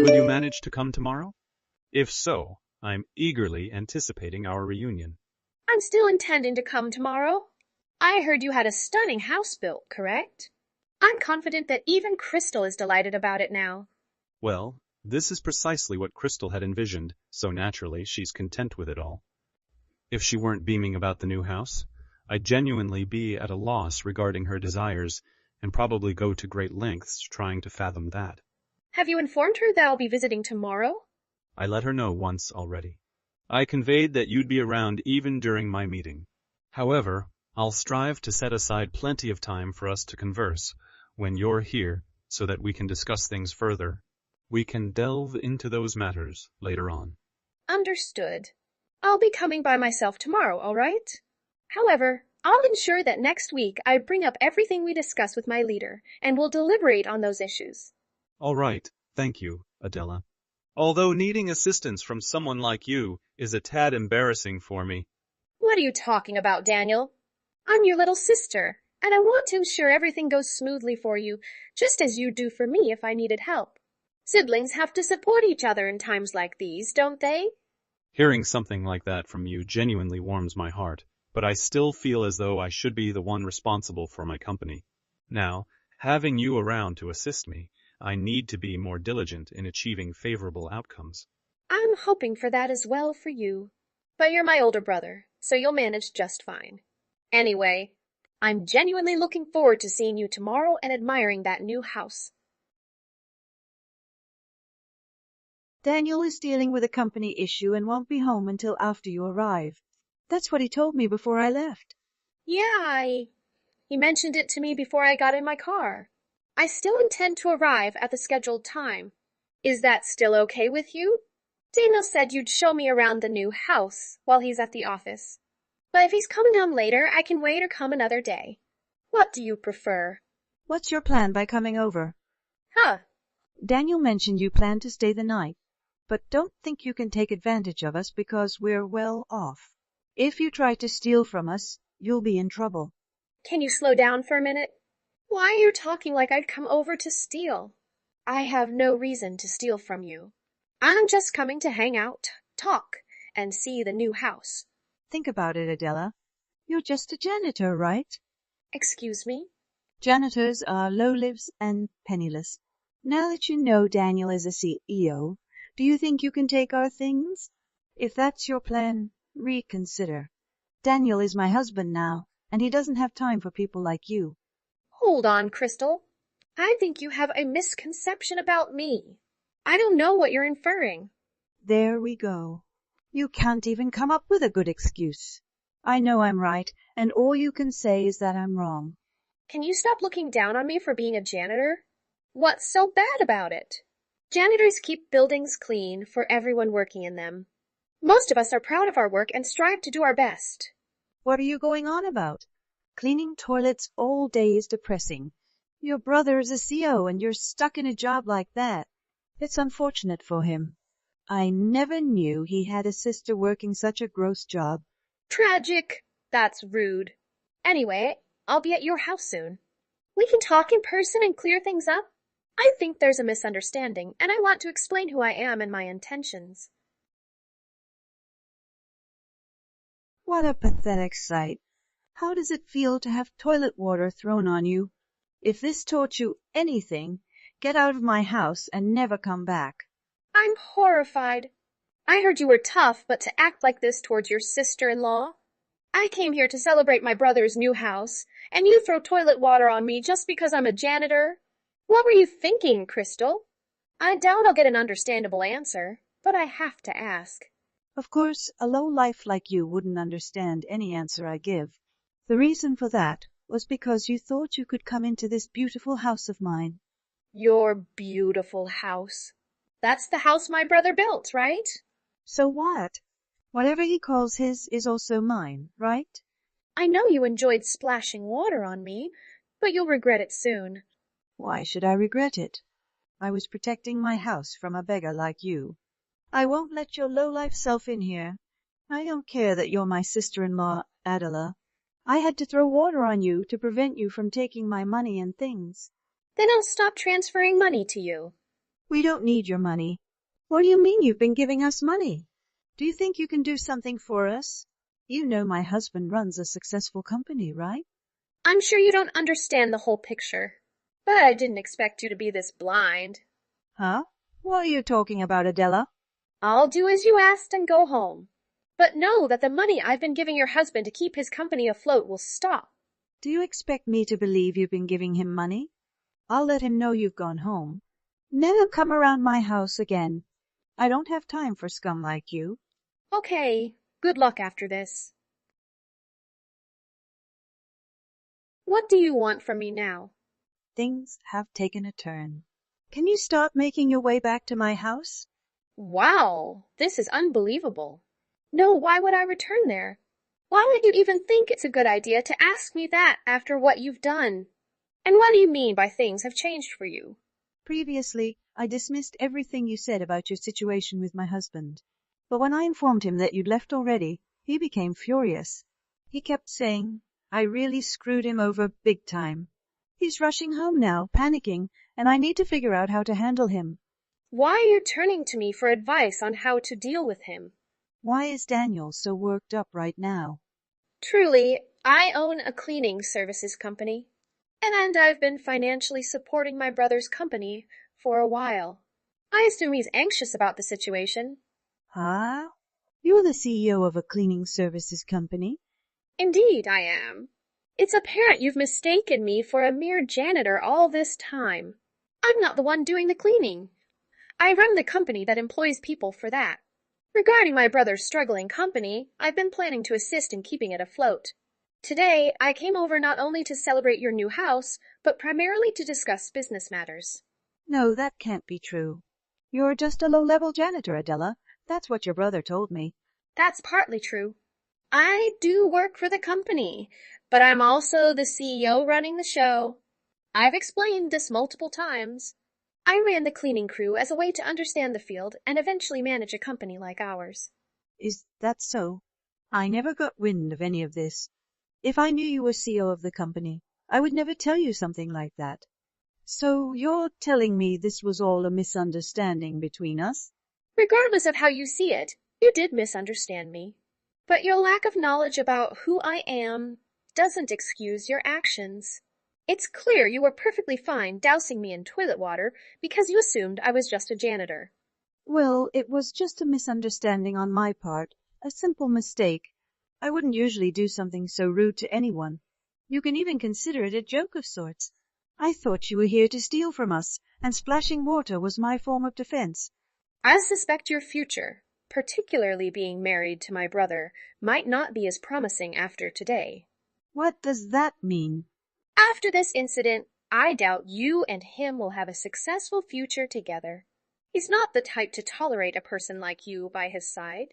Will you manage to come tomorrow? If so, I'm eagerly anticipating our reunion. I'm still intending to come tomorrow. I heard you had a stunning house built, correct? I'm confident that even Crystal is delighted about it now. Well, this is precisely what Crystal had envisioned, so naturally she's content with it all. If she weren't beaming about the new house, I'd genuinely be at a loss regarding her desires and probably go to great lengths trying to fathom that. Have you informed her that I'll be visiting tomorrow? I let her know once already. I conveyed that you'd be around even during my meeting. However, I'll strive to set aside plenty of time for us to converse when you're here so that we can discuss things further. We can delve into those matters later on. Understood. I'll be coming by myself tomorrow, all right? However, I'll ensure that next week I bring up everything we discuss with my leader, and we'll deliberate on those issues. All right, thank you, Adela. Although needing assistance from someone like you is a tad embarrassing for me. What are you talking about, Daniel? I'm your little sister, and I want to ensure everything goes smoothly for you, just as you do for me if I needed help. Siblings have to support each other in times like these, don't they? Hearing something like that from you genuinely warms my heart, but I still feel as though I should be the one responsible for my company. Now, having you around to assist me, I need to be more diligent in achieving favorable outcomes. I'm hoping for that as well for you. But you're my older brother, so you'll manage just fine. Anyway, I'm genuinely looking forward to seeing you tomorrow and admiring that new house. Daniel is dealing with a company issue and won't be home until after you arrive. That's what he told me before I left. He mentioned it to me before I got in my car. I still intend to arrive at the scheduled time. Is that still okay with you? Daniel said you'd show me around the new house while he's at the office. But if he's coming home later, I can wait or come another day. What do you prefer? What's your plan by coming over? Huh. Daniel mentioned you plan to stay the night, but don't think you can take advantage of us because we're well off. If you try to steal from us, you'll be in trouble. Can you slow down for a minute? Why are you talking like I'd come over to steal? I have no reason to steal from you. I'm just coming to hang out, talk, and see the new house. Think about it, Adela. You're just a janitor, right? Excuse me? Janitors are low-lived and penniless. Now that you know Daniel is a CEO, do you think you can take our things? If that's your plan, reconsider. Daniel is my husband now, and he doesn't have time for people like you. Hold on, Crystal. I think you have a misconception about me. I don't know what you're inferring. There we go. You can't even come up with a good excuse. I know I'm right, and all you can say is that I'm wrong. Can you stop looking down on me for being a janitor? What's so bad about it? Janitors keep buildings clean for everyone working in them. Most of us are proud of our work and strive to do our best. What are you going on about? Cleaning toilets all day is depressing. Your brother is a CO and you're stuck in a job like that. It's unfortunate for him. I never knew he had a sister working such a gross job. Tragic. That's rude. Anyway, I'll be at your house soon. We can talk in person and clear things up. I think there's a misunderstanding, and I want to explain who I am and my intentions. What a pathetic sight. How does it feel to have toilet water thrown on you? If this taught you anything, get out of my house and never come back. I'm horrified. I heard you were tough, but to act like this towards your sister-in-law? I came here to celebrate my brother's new house, and you throw toilet water on me just because I'm a janitor? What were you thinking, Crystal? I doubt I'll get an understandable answer, but I have to ask. Of course, a low-life like you wouldn't understand any answer I give. The reason for that was because you thought you could come into this beautiful house of mine. Your beautiful house. That's the house my brother built, right? So what? Whatever he calls his is also mine, right? I know you enjoyed splashing water on me, but you'll regret it soon. Why should I regret it? I was protecting my house from a beggar like you. I won't let your low-life self in here. I don't care that you're my sister-in-law, Adela. I had to throw water on you to prevent you from taking my money and things. Then I'll stop transferring money to you. We don't need your money. What do you mean you've been giving us money? Do you think you can do something for us? You know my husband runs a successful company, right? I'm sure you don't understand the whole picture. But I didn't expect you to be this blind. Huh? What are you talking about, Adela? I'll do as you asked and go home. But know that the money I've been giving your husband to keep his company afloat will stop. Do you expect me to believe you've been giving him money? I'll let him know you've gone home. Never come around my house again. I don't have time for scum like you. Okay, good luck after this. What do you want from me now? Things have taken a turn. Can you stop making your way back to my house? Wow, this is unbelievable. No, why would I return there? Why would you even think it's a good idea to ask me that after what you've done? And what do you mean by things have changed for you? Previously, I dismissed everything you said about your situation with my husband. But when I informed him that you'd left already, he became furious. He kept saying I really screwed him over big time. He's rushing home now, panicking, and I need to figure out how to handle him. Why are you turning to me for advice on how to deal with him? Why is Daniel so worked up right now? Truly, I own a cleaning services company, and I've been financially supporting my brother's company for a while. I assume he's anxious about the situation. Huh? You're the CEO of a cleaning services company? Indeed, I am. It's apparent you've mistaken me for a mere janitor all this time. I'm not the one doing the cleaning. I run the company that employs people for that. Regarding my brother's struggling company, I've been planning to assist in keeping it afloat. Today, I came over not only to celebrate your new house, but primarily to discuss business matters. No, that can't be true. You're just a low-level janitor, Adela. That's what your brother told me. That's partly true. I do work for the company, but I'm also the CEO running the show. I've explained this multiple times. I ran the cleaning crew as a way to understand the field and eventually manage a company like ours. Is that so? I never got wind of any of this. If I knew you were CEO of the company, I would never tell you something like that. So you're telling me this was all a misunderstanding between us? Regardless of how you see it, you did misunderstand me. But your lack of knowledge about who I am doesn't excuse your actions. It's clear you were perfectly fine dousing me in toilet water because you assumed I was just a janitor. Well, it was just a misunderstanding on my part, a simple mistake. I wouldn't usually do something so rude to anyone. You can even consider it a joke of sorts. I thought you were here to steal from us, and splashing water was my form of defense. I suspect your future, particularly being married to my brother, might not be as promising after today. What does that mean? After this incident, I doubt you and him will have a successful future together. He's not the type to tolerate a person like you by his side.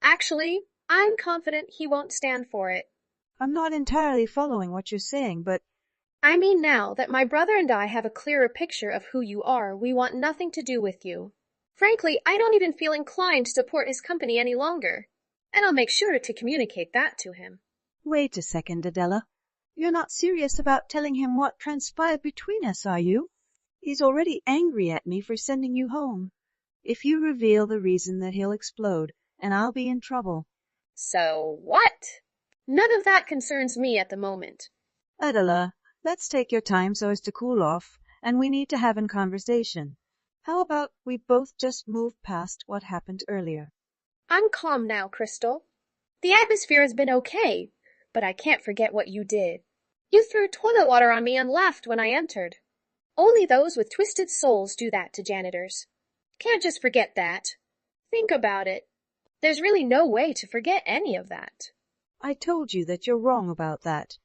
Actually, I'm confident he won't stand for it. I'm not entirely following what you're saying, but I mean now that my brother and I have a clearer picture of who you are, we want nothing to do with you. Frankly, I don't even feel inclined to support his company any longer, and I'll make sure to communicate that to him. wait a second, Adela. You're not serious about telling him what transpired between us, are you? He's already angry at me for sending you home. If you reveal the reason, that he'll explode, and I'll be in trouble. So what? None of that concerns me at the moment. Adela, let's take your time so as to cool off, and we need to have a conversation. How about we both just move past what happened earlier? I'm calm now, Crystal. The atmosphere has been okay, but I can't forget what you did. You threw toilet water on me and left when I entered. Only those with twisted souls do that to janitors. Can't just forget that. Think about it. There's really no way to forget any of that. I told you that you're wrong about that.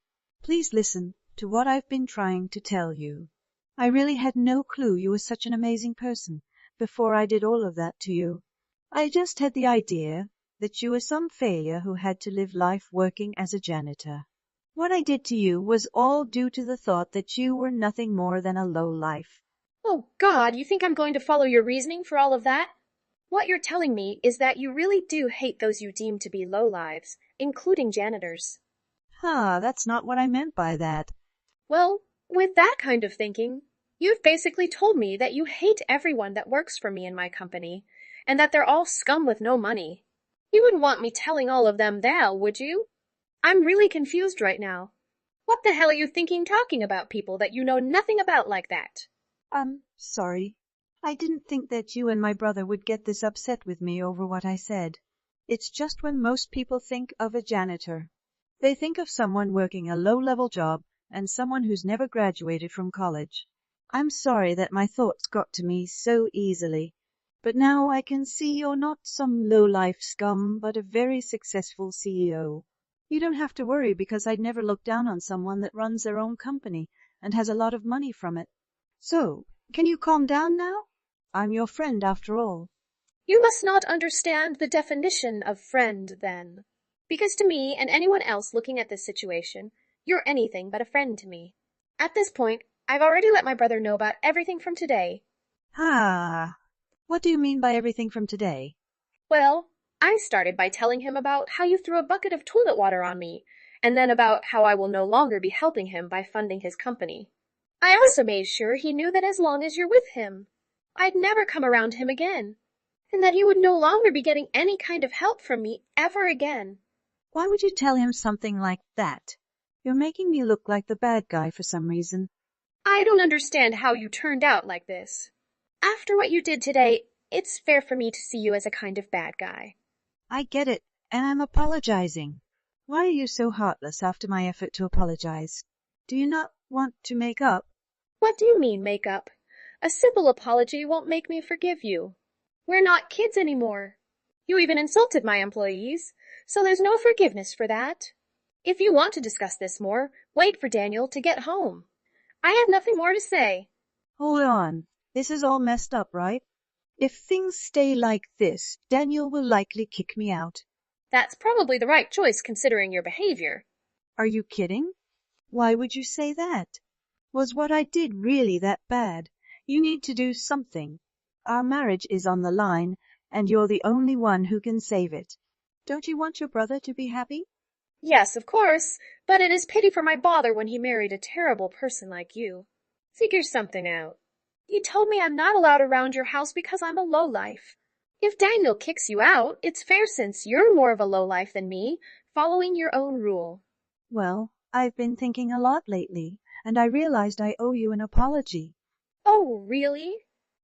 Please listen to what I've been trying to tell you. I really had no clue you were such an amazing person before I did all of that to you. I just had the idea that you were some failure who had to live life working as a janitor. What I did to you was all due to the thought that you were nothing more than a low life. Oh God, you think I'm going to follow your reasoning for all of that? What you're telling me is that you really do hate those you deem to be lowlives, including janitors. That's not what I meant by that. Well, with that kind of thinking, You've basically told me that you hate everyone that works for me in my company, and that they're all scum with no money. You wouldn't want me telling all of them that, would you? I'm really confused right now. What the hell are you thinking talking about people that you know nothing about like that? I'm sorry. I didn't think that you and my brother would get this upset with me over what I said. It's just when most people think of a janitor. They think of someone working a low-level job and someone who's never graduated from college. I'm sorry that my thoughts got to me so easily. But now I can see you're not some low-life scum, but a very successful CEO. You don't have to worry because I'd never look down on someone that runs their own company and has a lot of money from it. So, can you calm down now? I'm your friend after all. You must not understand the definition of friend, then. Because to me and anyone else looking at this situation, you're anything but a friend to me. At this point, I've already let my brother know about everything from today. Ah, what do you mean by everything from today? Well, I started by telling him about how you threw a bucket of toilet water on me, and then about how I will no longer be helping him by funding his company. I also made sure he knew that as long as you're with him, I'd never come around him again, and that he would no longer be getting any kind of help from me ever again. Why would you tell him something like that? You're making me look like the bad guy for some reason. I don't understand how you turned out like this. After what you did today, it's fair for me to see you as a kind of bad guy. I get it, and I'm apologizing. Why are you so heartless after my effort to apologize? Do you not want to make up? What do you mean, make up? A simple apology won't make me forgive you. We're not kids anymore. You even insulted my employees, so there's no forgiveness for that. If you want to discuss this more, wait for Daniel to get home. I have nothing more to say. Hold on. This is all messed up, right? If things stay like this, Daniel will likely kick me out. That's probably the right choice considering your behavior. Are you kidding? Why would you say that? Was what I did really that bad? You need to do something. Our marriage is on the line, and you're the only one who can save it. Don't you want your brother to be happy? Yes, of course, but it is pity for my bother when he married a terrible person like you. Figure something out. You told me I'm not allowed around your house because I'm a lowlife. If Daniel kicks you out, it's fair since you're more of a lowlife than me, following your own rule. Well, I've been thinking a lot lately, and I realized I owe you an apology. Oh, really?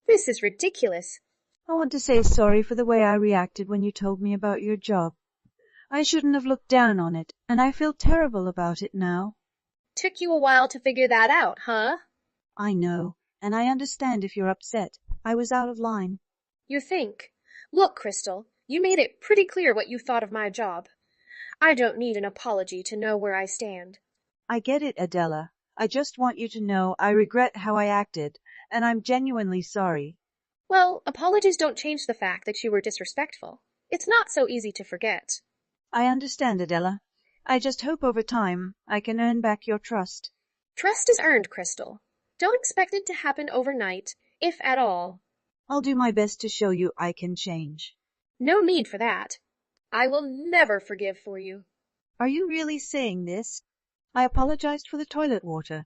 This is ridiculous. I want to say sorry for the way I reacted when you told me about your job. I shouldn't have looked down on it, and I feel terrible about it now. Took you a while to figure that out, huh? I know, and I understand if you're upset. I was out of line. You think. Look, Crystal, you made it pretty clear what you thought of my job. I don't need an apology to know where I stand. I get it, Adela. I just want you to know I regret how I acted, and I'm genuinely sorry. Well, apologies don't change the fact that you were disrespectful. It's not so easy to forget. I understand, Adela. I just hope over time I can earn back your trust. Trust is earned, Crystal. Don't expect it to happen overnight, if at all. I'll do my best to show you I can change. No need for that. I will never forgive for you. Are you really saying this? I apologized for the toilet water.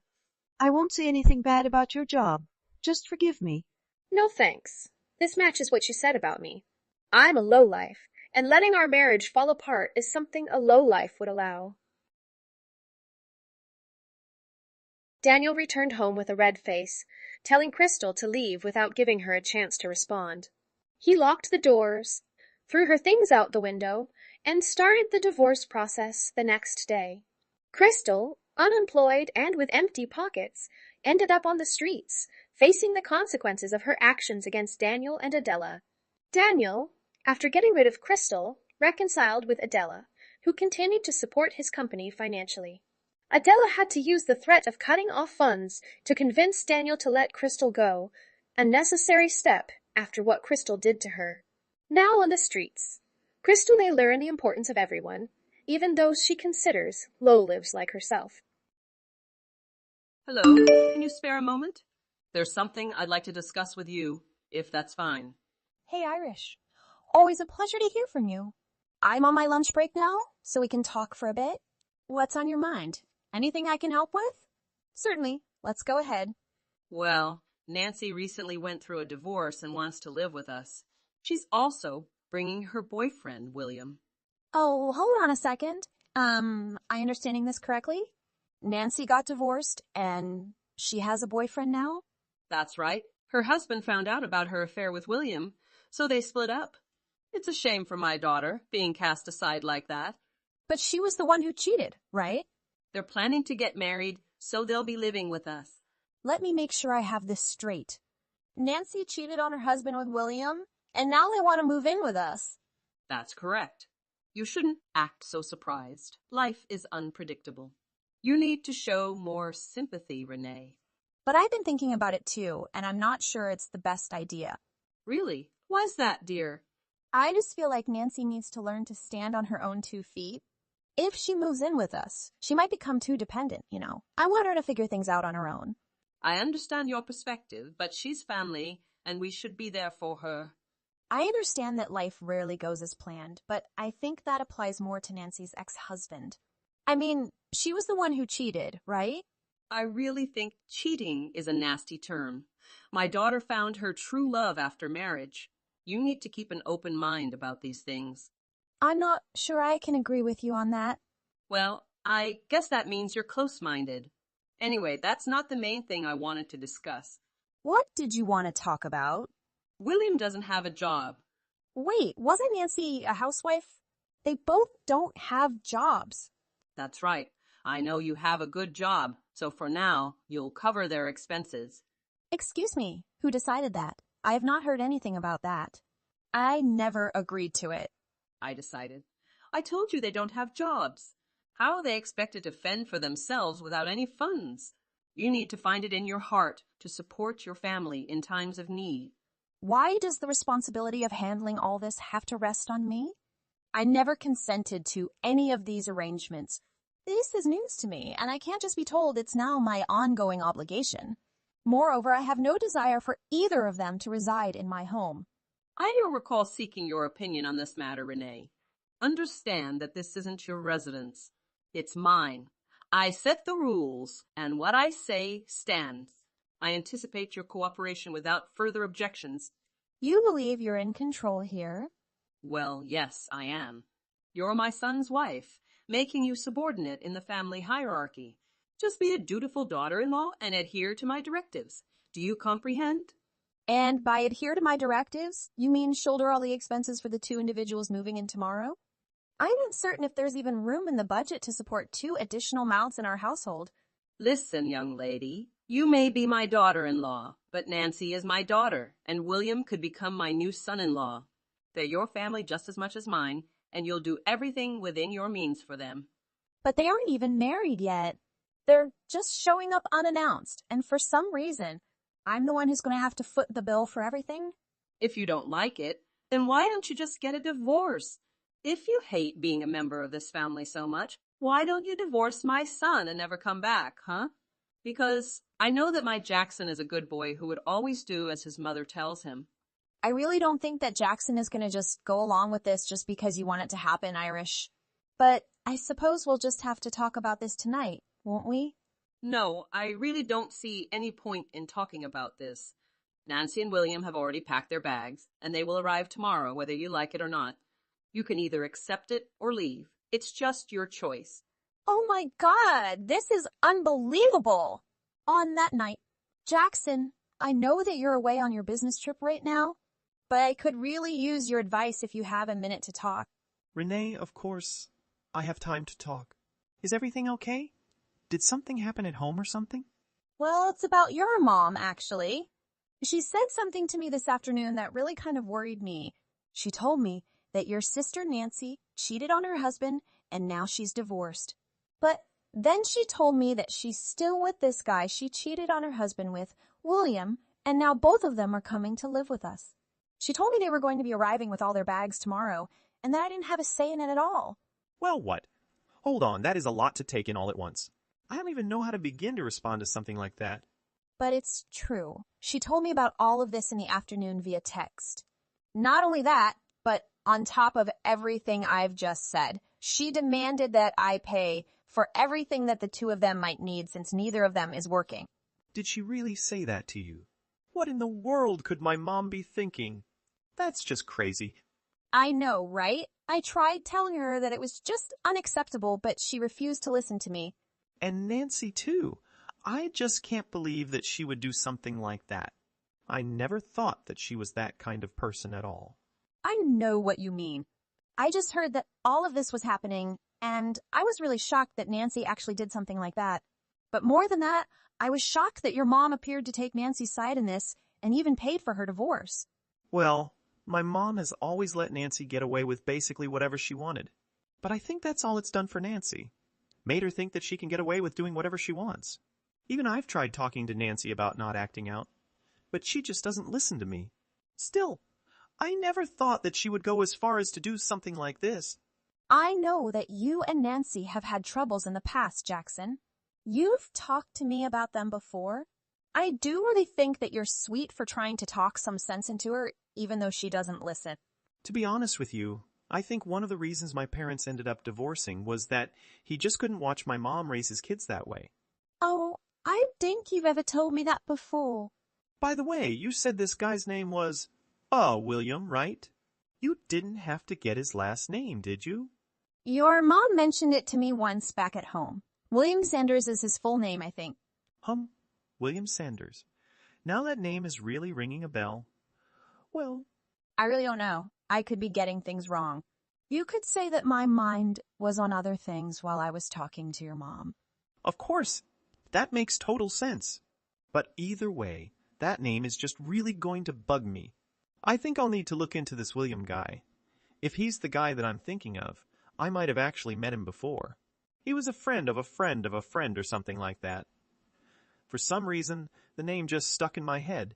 I won't say anything bad about your job. Just forgive me. No thanks. This matches what you said about me. I'm a lowlife, and letting our marriage fall apart is something a lowlife would allow. Daniel returned home with a red face, telling Crystal to leave without giving her a chance to respond. He locked the doors, threw her things out the window, and started the divorce process the next day. Crystal, unemployed and with empty pockets, ended up on the streets, facing the consequences of her actions against Daniel and Adela. Daniel, after getting rid of Crystal, reconciled with Adela, who continued to support his company financially. Adela had to use the threat of cutting off funds to convince Daniel to let Crystal go, a necessary step after what Crystal did to her. Now on the streets, Crystal may learn the importance of everyone, even those she considers low-lives like herself. Hello, can you spare a moment? There's something I'd like to discuss with you, if that's fine. Hey, Irish. Always a pleasure to hear from you. I'm on my lunch break now, so we can talk for a bit. What's on your mind? Anything I can help with? Certainly. Let's go ahead. Well, Nancy recently went through a divorce and wants to live with us. She's also bringing her boyfriend, William. Oh, hold on a second. I understanding this correctly? Nancy got divorced and she has a boyfriend now? That's right. Her husband found out about her affair with William, so they split up. It's a shame for my daughter, being cast aside like that. But she was the one who cheated, right? They're planning to get married, so they'll be living with us. Let me make sure I have this straight. Nancy cheated on her husband with William, and now they want to move in with us. That's correct. You shouldn't act so surprised. Life is unpredictable. You need to show more sympathy, Renee. But I've been thinking about it too, and I'm not sure it's the best idea. Really? Why's that, dear? I just feel like Nancy needs to learn to stand on her own 2 feet. If she moves in with us, she might become too dependent, you know. I want her to figure things out on her own. I understand your perspective, but she's family, and we should be there for her. I understand that life rarely goes as planned, but I think that applies more to Nancy's ex-husband. I mean, she was the one who cheated, right? I really think cheating is a nasty term. My daughter found her true love after marriage. You need to keep an open mind about these things. I'm not sure I can agree with you on that. Well, I guess that means you're close-minded. Anyway, that's not the main thing I wanted to discuss. What did you want to talk about? William doesn't have a job. Wait, wasn't Nancy a housewife? They both don't have jobs. That's right. I know you have a good job, so for now, you'll cover their expenses. Excuse me, who decided that? I have not heard anything about that. I never agreed to it. I decided. I told you they don't have jobs. How are they expected to fend for themselves without any funds? You need to find it in your heart to support your family in times of need. Why does the responsibility of handling all this have to rest on me? I never consented to any of these arrangements. This is news to me, and I can't just be told it's now my ongoing obligation. Moreover, I have no desire for either of them to reside in my home. I don't recall seeking your opinion on this matter, Renee. Understand that this isn't your residence. It's mine. I set the rules, and what I say stands. I anticipate your cooperation without further objections. You believe you're in control here? Well, yes, I am. You're my son's wife, making you subordinate in the family hierarchy. Just be a dutiful daughter-in-law and adhere to my directives. Do you comprehend? And by adhere to my directives, you mean shoulder all the expenses for the 2 individuals moving in tomorrow? I'm uncertain if there's even room in the budget to support 2 additional mouths in our household. Listen, young lady, you may be my daughter-in-law, but Nancy is my daughter, and William could become my new son-in-law. They're your family just as much as mine, and you'll do everything within your means for them. But they aren't even married yet. They're just showing up unannounced, and for some reason, I'm the one who's going to have to foot the bill for everything. If you don't like it, then why don't you just get a divorce? If you hate being a member of this family so much, why don't you divorce my son and never come back, huh? Because I know that my Jackson is a good boy who would always do as his mother tells him. I really don't think that Jackson is going to just go along with this just because you want it to happen, Irish. But I suppose we'll just have to talk about this tonight, won't we? No, I really don't see any point in talking about this. Nancy and William have already packed their bags, and they will arrive tomorrow whether you like it or not. You can either accept it or leave. It's just your choice. Oh my God, this is unbelievable! On that night, Jackson, I know that you're away on your business trip right now, but I could really use your advice if you have a minute to talk. Renee, of course, I have time to talk. Is everything okay? Did something happen at home or something? Well, it's about your mom, actually. She said something to me this afternoon that really kind of worried me. She told me that your sister Nancy cheated on her husband and now she's divorced. But then she told me that she's still with this guy she cheated on her husband with, William, and now both of them are coming to live with us. She told me they were going to be arriving with all their bags tomorrow, and that I didn't have a say in it at all. Well, what? Hold on, that is a lot to take in all at once. I don't even know how to begin to respond to something like that. But it's true. She told me about all of this in the afternoon via text. Not only that, but on top of everything I've just said, she demanded that I pay for everything that the 2 of them might need since neither of them is working. Did she really say that to you? What in the world could my mom be thinking? That's just crazy. I know, right? I tried telling her that it was just unacceptable, but she refused to listen to me. And Nancy, too. I just can't believe that she would do something like that. I never thought that she was that kind of person at all. I know what you mean. I just heard that all of this was happening, and I was really shocked that Nancy actually did something like that. But more than that, I was shocked that your mom appeared to take Nancy's side in this and even paid for her divorce. Well, my mom has always let Nancy get away with basically whatever she wanted. But I think that's all it's done for Nancy. Made her think that she can get away with doing whatever she wants. Even I've tried talking to Nancy about not acting out, but she just doesn't listen to me. Still, I never thought that she would go as far as to do something like this. I know that you and Nancy have had troubles in the past, Jackson. You've talked to me about them before. I do really think that you're sweet for trying to talk some sense into her, even though she doesn't listen. To be honest with you, I think one of the reasons my parents ended up divorcing was that he just couldn't watch my mom raise his kids that way. Oh, I think you've ever told me that before. By the way, you said this guy's name was, William, right? You didn't have to get his last name, did you? Your mom mentioned it to me once back at home. William Sanders is his full name, I think. William Sanders. Now that name is really ringing a bell. Well, I really don't know. I could be getting things wrong. You could say that my mind was on other things while I was talking to your mom. of course, that makes total sense. But either way, that name is just really going to bug me. I think I'll need to look into this William guy. If he's the guy that I'm thinking of, I might have actually met him before. He was a friend of a friend of a friend or something like that. For some reason, the name just stuck in my head.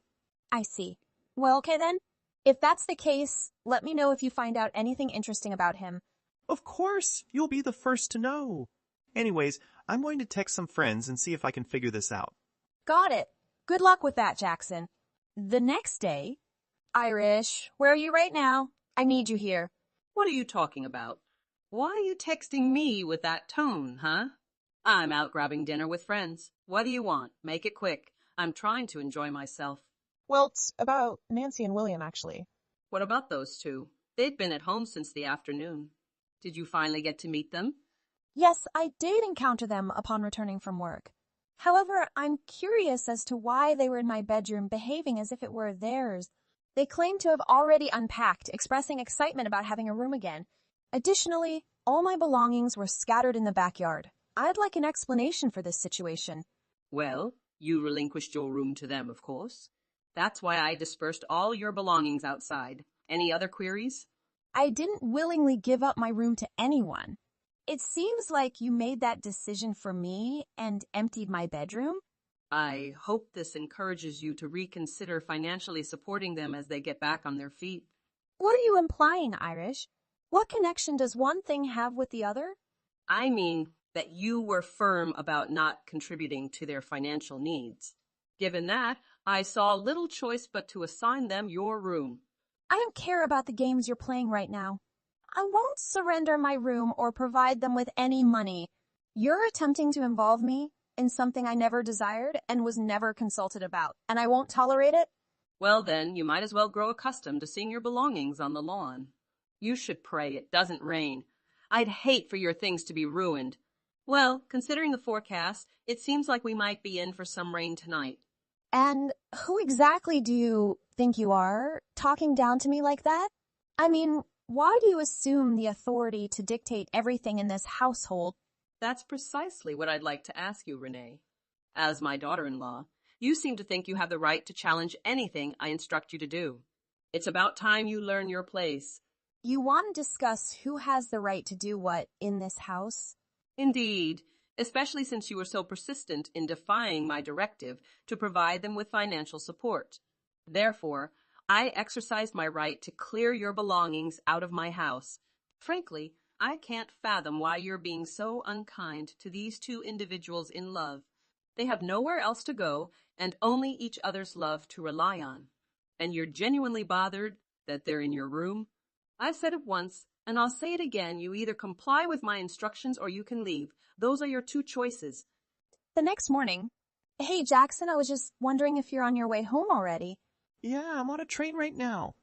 I see. Well, okay then. If that's the case, let me know if you find out anything interesting about him. Of course, you'll be the first to know. Anyways, I'm going to text some friends and see if I can figure this out. Got it. Good luck with that, Jackson. The next day, Irish, where are you right now? I need you here. What are you talking about? Why are you texting me with that tone, huh? I'm out grabbing dinner with friends. What do you want? Make it quick. I'm trying to enjoy myself. Well, it's about Nancy and William, actually. What about those two? They'd been at home since the afternoon. Did you finally get to meet them? Yes, I did encounter them upon returning from work. However, I'm curious as to why they were in my bedroom behaving as if it were theirs. They claimed to have already unpacked, expressing excitement about having a room again. Additionally, all my belongings were scattered in the backyard. I'd like an explanation for this situation. Well, you relinquished your room to them, of course. That's why I dispersed all your belongings outside. Any other queries? I didn't willingly give up my room to anyone. It seems like you made that decision for me and emptied my bedroom. I hope this encourages you to reconsider financially supporting them as they get back on their feet. What are you implying, Irish? What connection does one thing have with the other? I mean that you were firm about not contributing to their financial needs. Given that, I saw little choice but to assign them your room. I don't care about the games you're playing right now. I won't surrender my room or provide them with any money. You're attempting to involve me in something I never desired and was never consulted about, and I won't tolerate it. Well then, you might as well grow accustomed to seeing your belongings on the lawn. You should pray it doesn't rain. I'd hate for your things to be ruined. Well, considering the forecast, it seems like we might be in for some rain tonight. And who exactly do you think you are, talking down to me like that? I mean, why do you assume the authority to dictate everything in this household? That's precisely what I'd like to ask you, Renee. As my daughter-in-law, you seem to think you have the right to challenge anything I instruct you to do. It's about time you learn your place. You want to discuss who has the right to do what in this house? Indeed, especially since you were so persistent in defying my directive to provide them with financial support. Therefore, I exercised my right to clear your belongings out of my house. Frankly, I can't fathom why you're being so unkind to these two individuals in love. They have nowhere else to go and only each other's love to rely on. And you're genuinely bothered that they're in your room? I've said it once, and I'll say it again. You either comply with my instructions or you can leave. Those are your two choices. The next morning, Hey, Jackson, I was just wondering if you're on your way home already. Yeah, I'm on a train right now.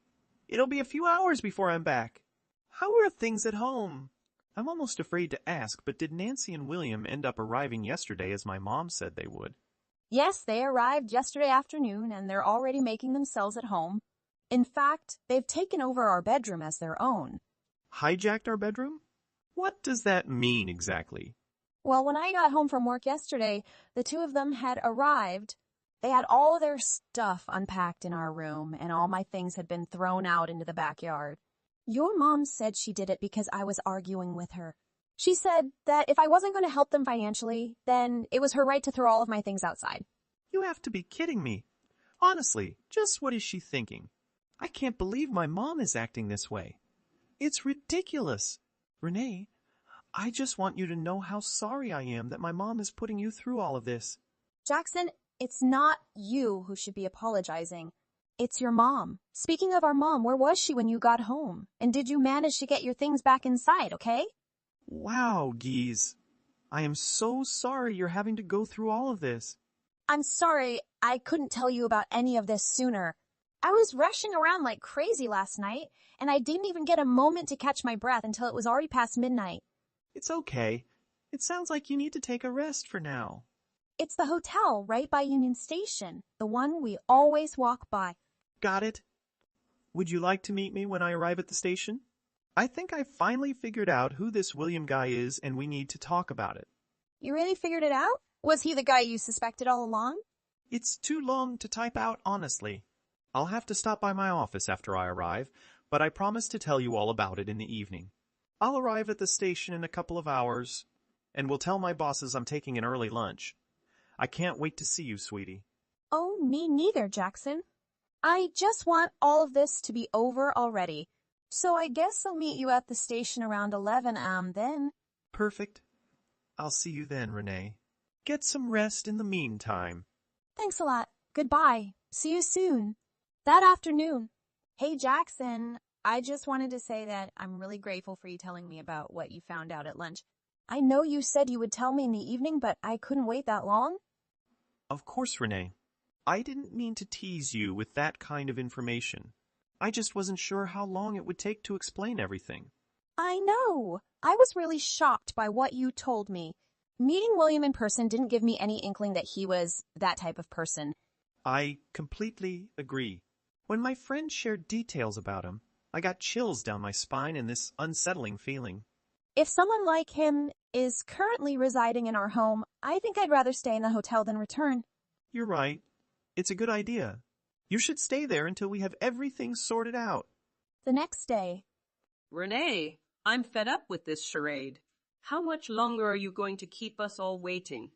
It'll be a few hours before I'm back. How are things at home? I'm almost afraid to ask, but did Nancy and William end up arriving yesterday as my mom said they would? Yes, they arrived yesterday afternoon, and they're already making themselves at home. In fact, they've taken over our bedroom as their own. Hijacked our bedroom? What does that mean exactly? Well, when I got home from work yesterday, the two of them had arrived. They had all their stuff unpacked in our room, and all my things had been thrown out into the backyard. Your mom said she did it because I was arguing with her. She said that if I wasn't going to help them financially, then it was her right to throw all of my things outside. You have to be kidding me. Honestly, just what is she thinking? I can't believe my mom is acting this way. It's ridiculous. Renee, I just want you to know how sorry I am that my mom is putting you through all of this. Jackson, it's not you who should be apologizing. It's your mom. Speaking of our mom, where was she when you got home? And did you manage to get your things back inside, okay? Wow, Geese. I am so sorry you're having to go through all of this. I'm sorry I couldn't tell you about any of this sooner. I was rushing around like crazy last night, and I didn't even get a moment to catch my breath until it was already past midnight. It's okay. It sounds like you need to take a rest for now. It's the hotel right by Union Station, the one we always walk by. Got it. Would you like to meet me when I arrive at the station? I think I finally figured out who this William guy is, and we need to talk about it. You really figured it out? Was he the guy you suspected all along? It's too long to type out, honestly. I'll have to stop by my office after I arrive, but I promise to tell you all about it in the evening. I'll arrive at the station in a couple of hours, and will tell my bosses I'm taking an early lunch. I can't wait to see you, sweetie. Oh, me neither, Jackson. I just want all of this to be over already. So I guess I'll meet you at the station around 11 then. Perfect. I'll see you then, Renee. Get some rest in the meantime. Thanks a lot. Goodbye. See you soon. That afternoon. Hey, Jackson, I just wanted to say that I'm really grateful for you telling me about what you found out at lunch. I know you said you would tell me in the evening, but I couldn't wait that long. Of course, Renee. I didn't mean to tease you with that kind of information. I just wasn't sure how long it would take to explain everything. I know. I was really shocked by what you told me. Meeting William in person didn't give me any inkling that he was that type of person. I completely agree. When my friend shared details about him, I got chills down my spine and this unsettling feeling. If someone like him is currently residing in our home, I think I'd rather stay in the hotel than return. You're right. It's a good idea. You should stay there until we have everything sorted out. The next day. Renee, I'm fed up with this charade. How much longer are you going to keep us all waiting?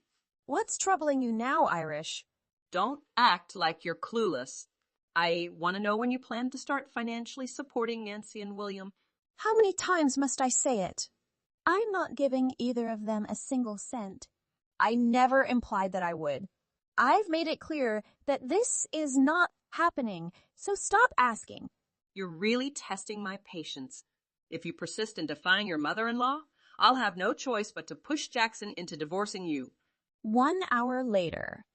What's troubling you now, Irish? Don't act like you're clueless. I want to know when you plan to start financially supporting Nancy and William. How many times must I say it? I'm not giving either of them a single cent. I never implied that I would. I've made it clear that this is not happening, so stop asking. You're really testing my patience. If you persist in defying your mother-in-law, I'll have no choice but to push Jackson into divorcing you. 1 hour later.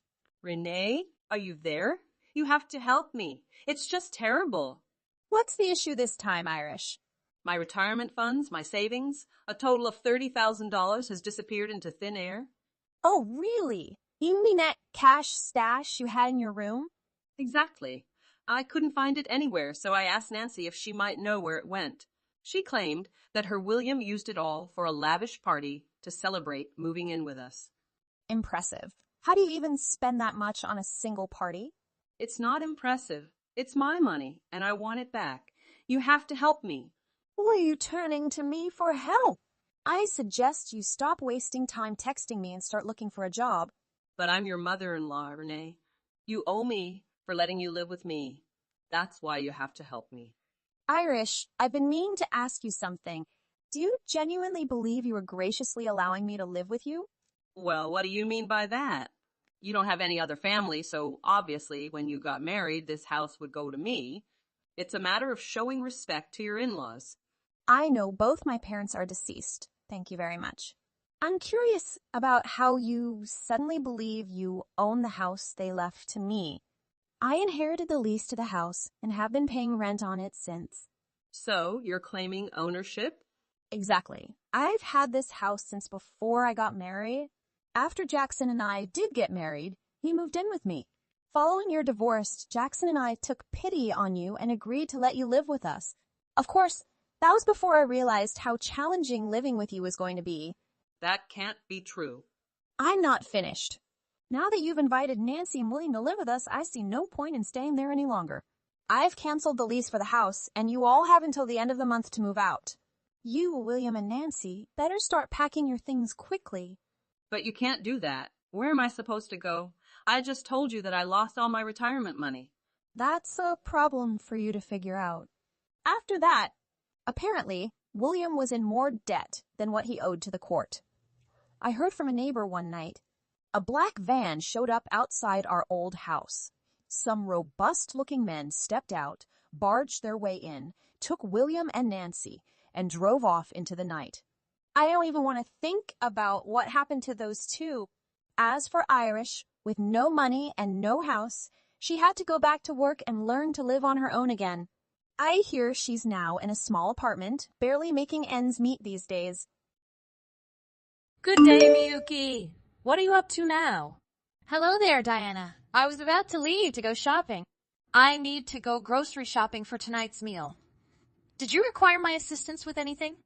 Renee, are you there? You have to help me. It's just terrible. What's the issue this time, Irish? My retirement funds, my savings, a total of $30,000 has disappeared into thin air. Oh, really? You mean that cash stash you had in your room? Exactly. I couldn't find it anywhere, so I asked Nancy if she might know where it went. She claimed that her William used it all for a lavish party to celebrate moving in with us. Impressive. How do you even spend that much on a single party? It's not impressive. It's my money, and I want it back. You have to help me. Why are you turning to me for help? I suggest you stop wasting time texting me and start looking for a job. But I'm your mother-in-law, Renee. You owe me for letting you live with me. That's why you have to help me. Irish, I've been meaning to ask you something. Do you genuinely believe you were graciously allowing me to live with you? Well, what do you mean by that? You don't have any other family, so obviously when you got married, this house would go to me. It's a matter of showing respect to your in-laws. I know both my parents are deceased. Thank you very much. I'm curious about how you suddenly believe you own the house they left to me. I inherited the lease to the house and have been paying rent on it since. So you're claiming ownership? Exactly. I've had this house since before I got married. After Jackson and I did get married, he moved in with me. Following your divorce, Jackson and I took pity on you and agreed to let you live with us. Of course, that was before I realized how challenging living with you was going to be. That can't be true. I'm not finished. Now that you've invited Nancy and William to live with us, I see no point in staying there any longer. I've canceled the lease for the house, and you all have until the end of the month to move out. You, William and Nancy, better start packing your things quickly. But you can't do that. Where am I supposed to go? I just told you that I lost all my retirement money. That's a problem for you to figure out. After that, apparently, William was in more debt than what he owed to the court. I heard from a neighbor one night. A black van showed up outside our old house. Some robust-looking men stepped out, barged their way in, took William and Nancy, and drove off into the night. I don't even want to think about what happened to those two. As for Irish, with no money and no house, she had to go back to work and learn to live on her own again. I hear she's now in a small apartment, barely making ends meet these days. Good day, Miyuki. What are you up to now? Hello there, Diana. I was about to leave to go shopping. I need to go grocery shopping for tonight's meal. Did you require my assistance with anything?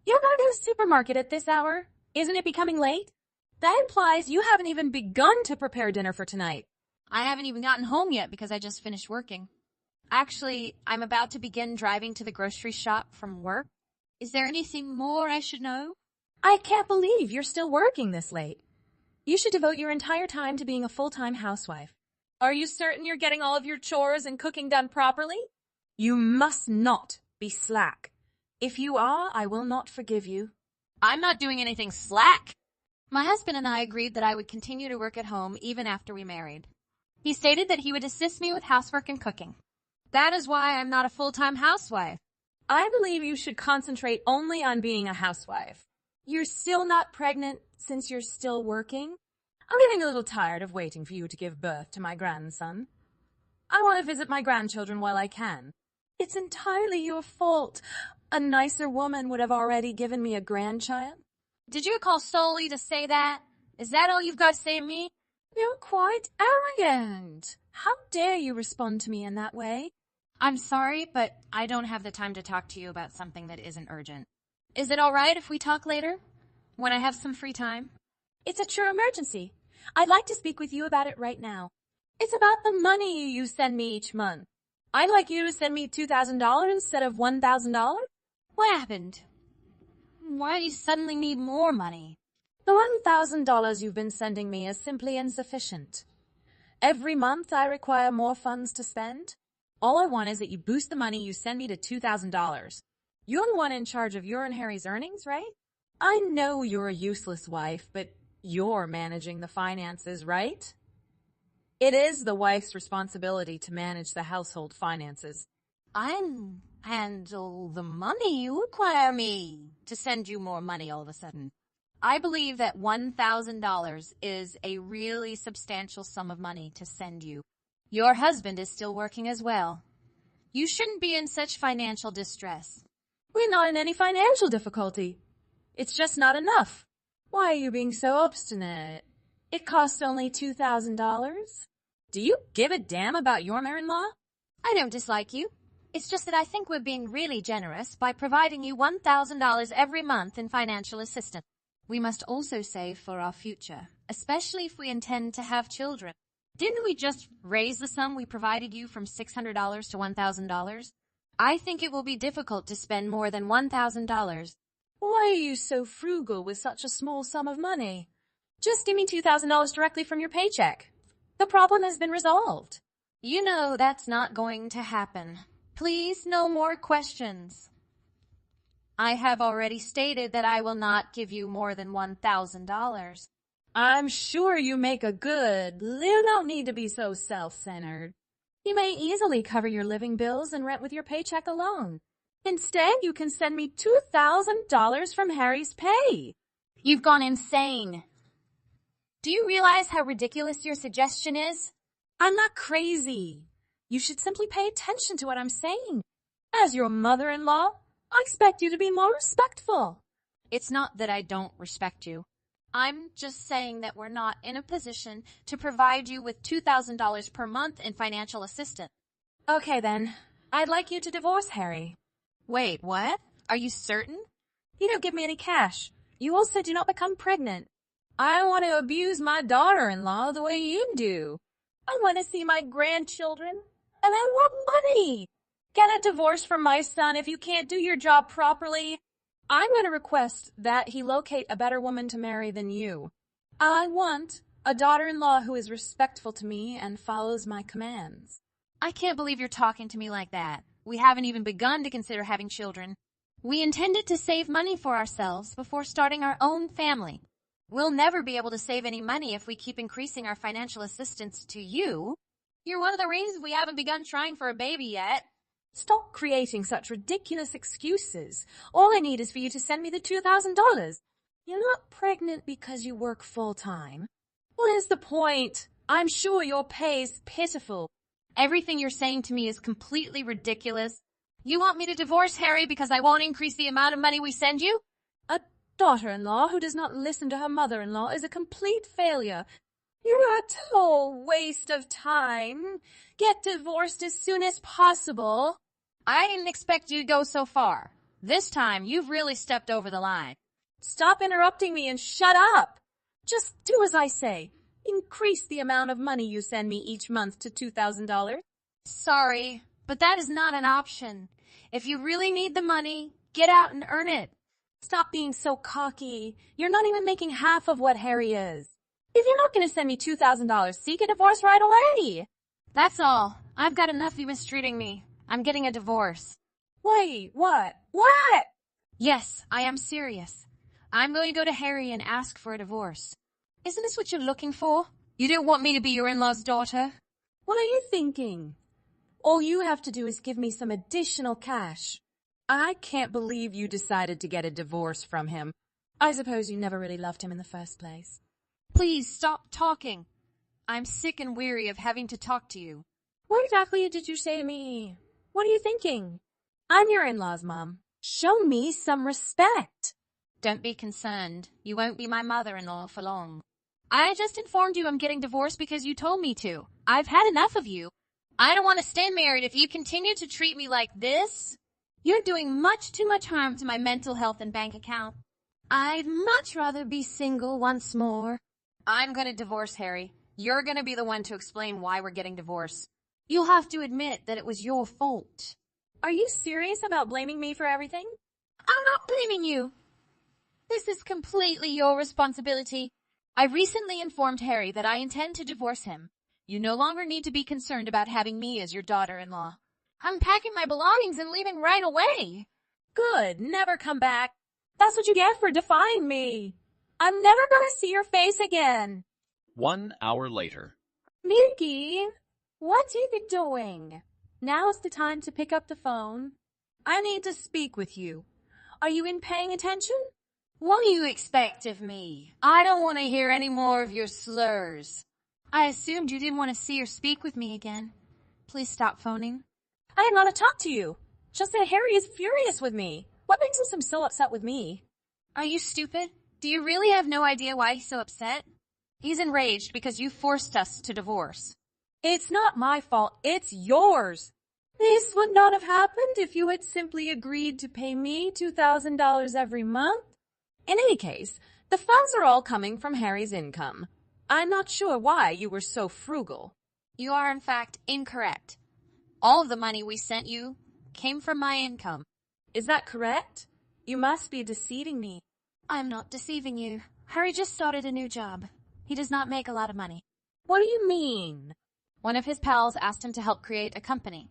You're going to the supermarket at this hour? Isn't it becoming late? That implies you haven't even begun to prepare dinner for tonight. I haven't even gotten home yet because I just finished working. Actually, I'm about to begin driving to the grocery shop from work. Is there anything more I should know? I can't believe you're still working this late. You should devote your entire time to being a full-time housewife. Are you certain you're getting all of your chores and cooking done properly? You must not be slack. If you are, I will not forgive you. I'm not doing anything slack. My husband and I agreed that I would continue to work at home even after we married. He stated that he would assist me with housework and cooking. That is why I'm not a full-time housewife. I believe you should concentrate only on being a housewife. You're still not pregnant since you're still working? I'm getting a little tired of waiting for you to give birth to my grandson. I want to visit my grandchildren while I can. It's entirely your fault. A nicer woman would have already given me a grandchild. Did you call solely to say that? Is that all you've got to say to me? You're quite arrogant. How dare you respond to me in that way? I'm sorry, but I don't have the time to talk to you about something that isn't urgent. Is it all right if we talk later? When I have some free time? It's a true emergency. I'd like to speak with you about it right now. It's about the money you send me each month. I'd like you to send me $2,000 instead of $1,000. What happened? Why do you suddenly need more money? The $1,000 you've been sending me is simply insufficient. Every month I require more funds to spend. All I want is that you boost the money you send me to $2,000. You're the one in charge of your and Harry's earnings, right? I know you're a useless wife, but you're managing the finances, right? It is the wife's responsibility to manage the household finances. I handle the money. You require me to send you more money all of a sudden. I believe that $1,000 is a really substantial sum of money to send you. Your husband is still working as well. You shouldn't be in such financial distress. We're not in any financial difficulty. It's just not enough. Why are you being so obstinate? It costs only $2,000. Do you give a damn about your mother-in-law? I don't dislike you. It's just that I think we're being really generous by providing you $1,000 every month in financial assistance. We must also save for our future, especially if we intend to have children. Didn't we just raise the sum we provided you from $600 to $1,000? I think it will be difficult to spend more than $1,000. Why are you so frugal with such a small sum of money? Just give me $2,000 directly from your paycheck. The problem has been resolved. You know that's not going to happen. Please, no more questions. I have already stated that I will not give you more than $1,000. I'm sure you make a good. You don't need to be so self-centered. You may easily cover your living bills and rent with your paycheck alone. Instead, you can send me $2,000 from Harry's pay. You've gone insane. Do you realize how ridiculous your suggestion is? I'm not crazy. You should simply pay attention to what I'm saying. As your mother-in-law, I expect you to be more respectful. It's not that I don't respect you. I'm just saying that we're not in a position to provide you with $2,000 per month in financial assistance. Okay then, I'd like you to divorce Harry. Wait, what? Are you certain? You don't give me any cash. You also do not become pregnant. I want to abuse my daughter-in-law the way you do. I want to see my grandchildren, and I want money. Get a divorce from my son if you can't do your job properly. I'm going to request that he locate a better woman to marry than you. I want a daughter-in-law who is respectful to me and follows my commands. I can't believe you're talking to me like that. We haven't even begun to consider having children. We intended to save money for ourselves before starting our own family. We'll never be able to save any money if we keep increasing our financial assistance to you. You're one of the reasons we haven't begun trying for a baby yet. Stop creating such ridiculous excuses. All I need is for you to send me the $2,000. You're not pregnant because you work full-time. What is the point? I'm sure your pay is pitiful. Everything you're saying to me is completely ridiculous. You want me to divorce Harry because I won't increase the amount of money we send you? A daughter-in-law who does not listen to her mother-in-law is a complete failure. You're a total waste of time. Get divorced as soon as possible. I didn't expect you to go so far. This time, you've really stepped over the line. Stop interrupting me and shut up. Just do as I say. Increase the amount of money you send me each month to $2,000. Sorry, but that is not an option. If you really need the money, get out and earn it. Stop being so cocky. You're not even making half of what Harry is. If you're not going to send me $2,000, seek a divorce right away. That's all. I've got enough of you mistreating me. I'm getting a divorce. Wait, what? What? Yes, I am serious. I'm going to go to Harry and ask for a divorce. Isn't this what you're looking for? You don't want me to be your in-law's daughter? What are you thinking? All you have to do is give me some additional cash. I can't believe you decided to get a divorce from him. I suppose you never really loved him in the first place. Please stop talking. I'm sick and weary of having to talk to you. What exactly did you say to me? What are you thinking? I'm your in-law's mom. Show me some respect. Don't be concerned. You won't be my mother-in-law for long. I just informed you I'm getting divorced because you told me to. I've had enough of you. I don't want to stay married if you continue to treat me like this. You're doing much too much harm to my mental health and bank account. I'd much rather be single once more. I'm going to divorce Harry. You're going to be the one to explain why we're getting divorced. You'll have to admit that it was your fault. Are you serious about blaming me for everything? I'm not blaming you. This is completely your responsibility. I recently informed Harry that I intend to divorce him. You no longer need to be concerned about having me as your daughter-in-law. I'm packing my belongings and leaving right away. Good, never come back. That's what you get for defying me. I'm never going to see your face again. 1 hour later. Mickey, what are you doing? Now's the time to pick up the phone. I need to speak with you. Are you paying attention? What do you expect of me? I don't want to hear any more of your slurs. I assumed you didn't want to see or speak with me again. Please stop phoning. I didn't want to talk to you. Just that Harry is furious with me. What makes him so upset with me? Are you stupid? Do you really have no idea why he's so upset? He's enraged because you forced us to divorce. It's not my fault. It's yours. This would not have happened if you had simply agreed to pay me $2,000 every month. In any case, the funds are all coming from Harry's income. I'm not sure why you were so frugal. You are, in fact, incorrect. All of the money we sent you came from my income. Is that correct? You must be deceiving me. I'm not deceiving you. Harry just started a new job. He does not make a lot of money. What do you mean? One of his pals asked him to help create a company.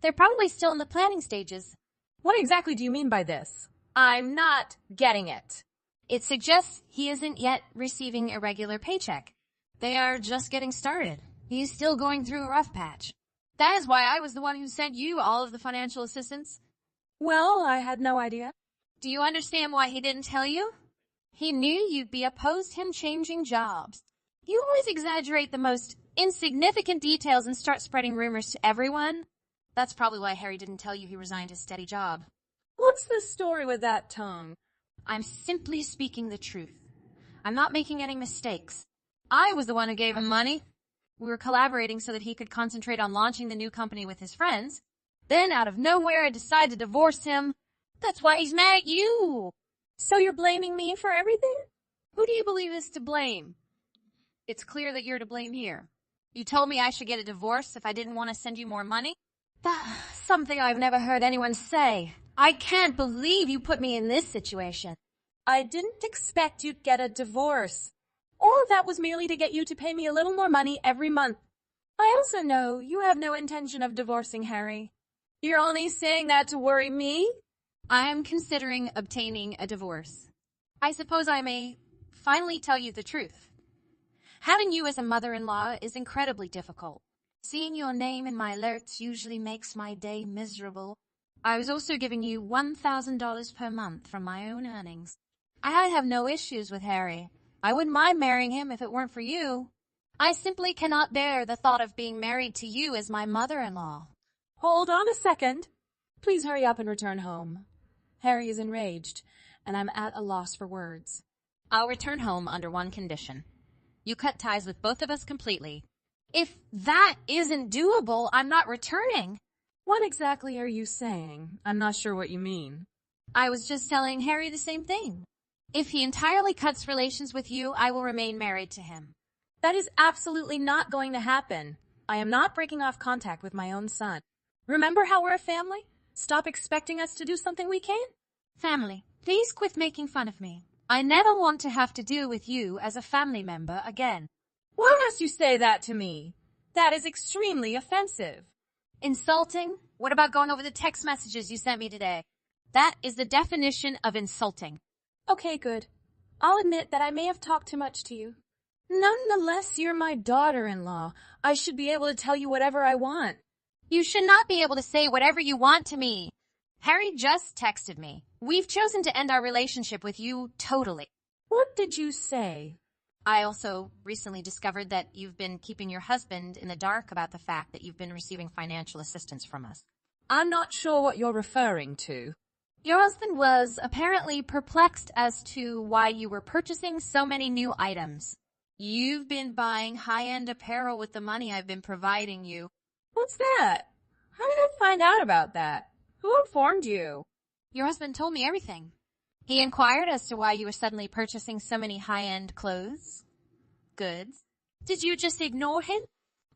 They're probably still in the planning stages. What exactly do you mean by this? I'm not getting it. It suggests he isn't yet receiving a regular paycheck. They are just getting started. He's still going through a rough patch. That is why I was the one who sent you all of the financial assistance. Well, I had no idea. Do you understand why he didn't tell you? He knew you'd be opposed him changing jobs. You always exaggerate the most insignificant details and start spreading rumors to everyone. That's probably why Harry didn't tell you he resigned his steady job. What's the story with that tongue? I'm simply speaking the truth. I'm not making any mistakes. I was the one who gave him money. We were collaborating so that he could concentrate on launching the new company with his friends. Then, out of nowhere, I decided to divorce him. That's why he's mad at you. So you're blaming me for everything? Who do you believe is to blame? It's clear that you're to blame here. You told me I should get a divorce if I didn't want to send you more money? That's something I've never heard anyone say. I can't believe you put me in this situation. I didn't expect you'd get a divorce. All of that was merely to get you to pay me a little more money every month. I also know you have no intention of divorcing Harry. You're only saying that to worry me? I am considering obtaining a divorce. I suppose I may finally tell you the truth. Having you as a mother-in-law is incredibly difficult. Seeing your name in my alerts usually makes my day miserable. I was also giving you $1,000 per month from my own earnings. I have no issues with Harry. I wouldn't mind marrying him if it weren't for you. I simply cannot bear the thought of being married to you as my mother-in-law. Hold on a second. Please hurry up and return home. Harry is enraged, and I'm at a loss for words. I'll return home under one condition. You cut ties with both of us completely. If that isn't doable, I'm not returning. What exactly are you saying? I'm not sure what you mean. I was just telling Harry the same thing. If he entirely cuts relations with you, I will remain married to him. That is absolutely not going to happen. I am not breaking off contact with my own son. Remember how we're a family? Stop expecting us to do something we can't. Family, please quit making fun of me. I never want to have to deal with you as a family member again. Why must you say that to me? That is extremely offensive. Insulting? What about going over the text messages you sent me today? That is the definition of insulting. Okay, good. I'll admit that I may have talked too much to you. Nonetheless, you're my daughter-in-law. I should be able to tell you whatever I want. You should not be able to say whatever you want to me. Harry just texted me. We've chosen to end our relationship with you totally. What did you say? I also recently discovered that you've been keeping your husband in the dark about the fact that you've been receiving financial assistance from us. I'm not sure what you're referring to. Your husband was apparently perplexed as to why you were purchasing so many new items. You've been buying high-end apparel with the money I've been providing you. What's that? How did I find out about that? Who informed you? Your husband told me everything. He inquired as to why you were suddenly purchasing so many high-end clothes, goods. Did you just ignore him?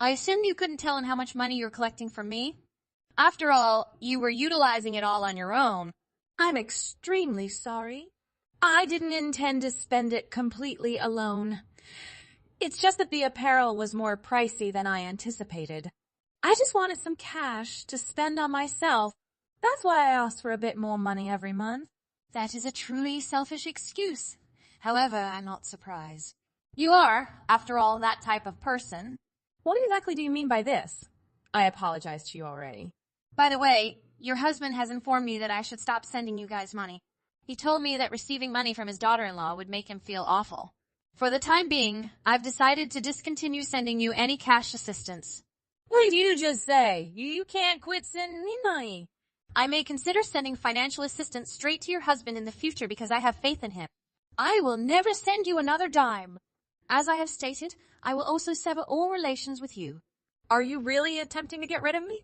I assumed you couldn't tell him how much money you were collecting from me. After all, you were utilizing it all on your own. I'm extremely sorry. I didn't intend to spend it completely alone. It's just that the apparel was more pricey than I anticipated. I just wanted some cash to spend on myself. That's why I asked for a bit more money every month. That is a truly selfish excuse. However, I'm not surprised. You are, after all, that type of person. What exactly do you mean by this? I apologize to you already. By the way, your husband has informed me that I should stop sending you guys money. He told me that receiving money from his daughter-in-law would make him feel awful. For the time being, I've decided to discontinue sending you any cash assistance. What did you just say? You can't quit sending me money. I may consider sending financial assistance straight to your husband in the future because I have faith in him. I will never send you another dime. As I have stated, I will also sever all relations with you. Are you really attempting to get rid of me?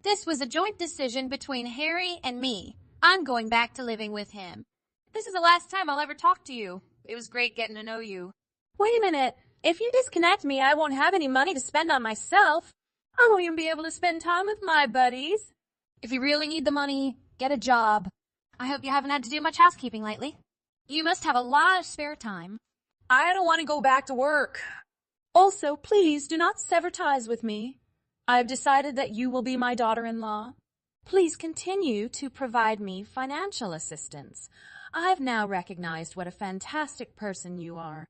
This was a joint decision between Harry and me. I'm going back to living with him. This is the last time I'll ever talk to you. It was great getting to know you. Wait a minute. If you disconnect me, I won't have any money to spend on myself. I won't even be able to spend time with my buddies. If you really need the money, get a job. I hope you haven't had to do much housekeeping lately. You must have a lot of spare time. I don't want to go back to work. Also, please do not sever ties with me. I've decided that you will be my daughter-in-law. Please continue to provide me financial assistance. I've now recognized what a fantastic person you are.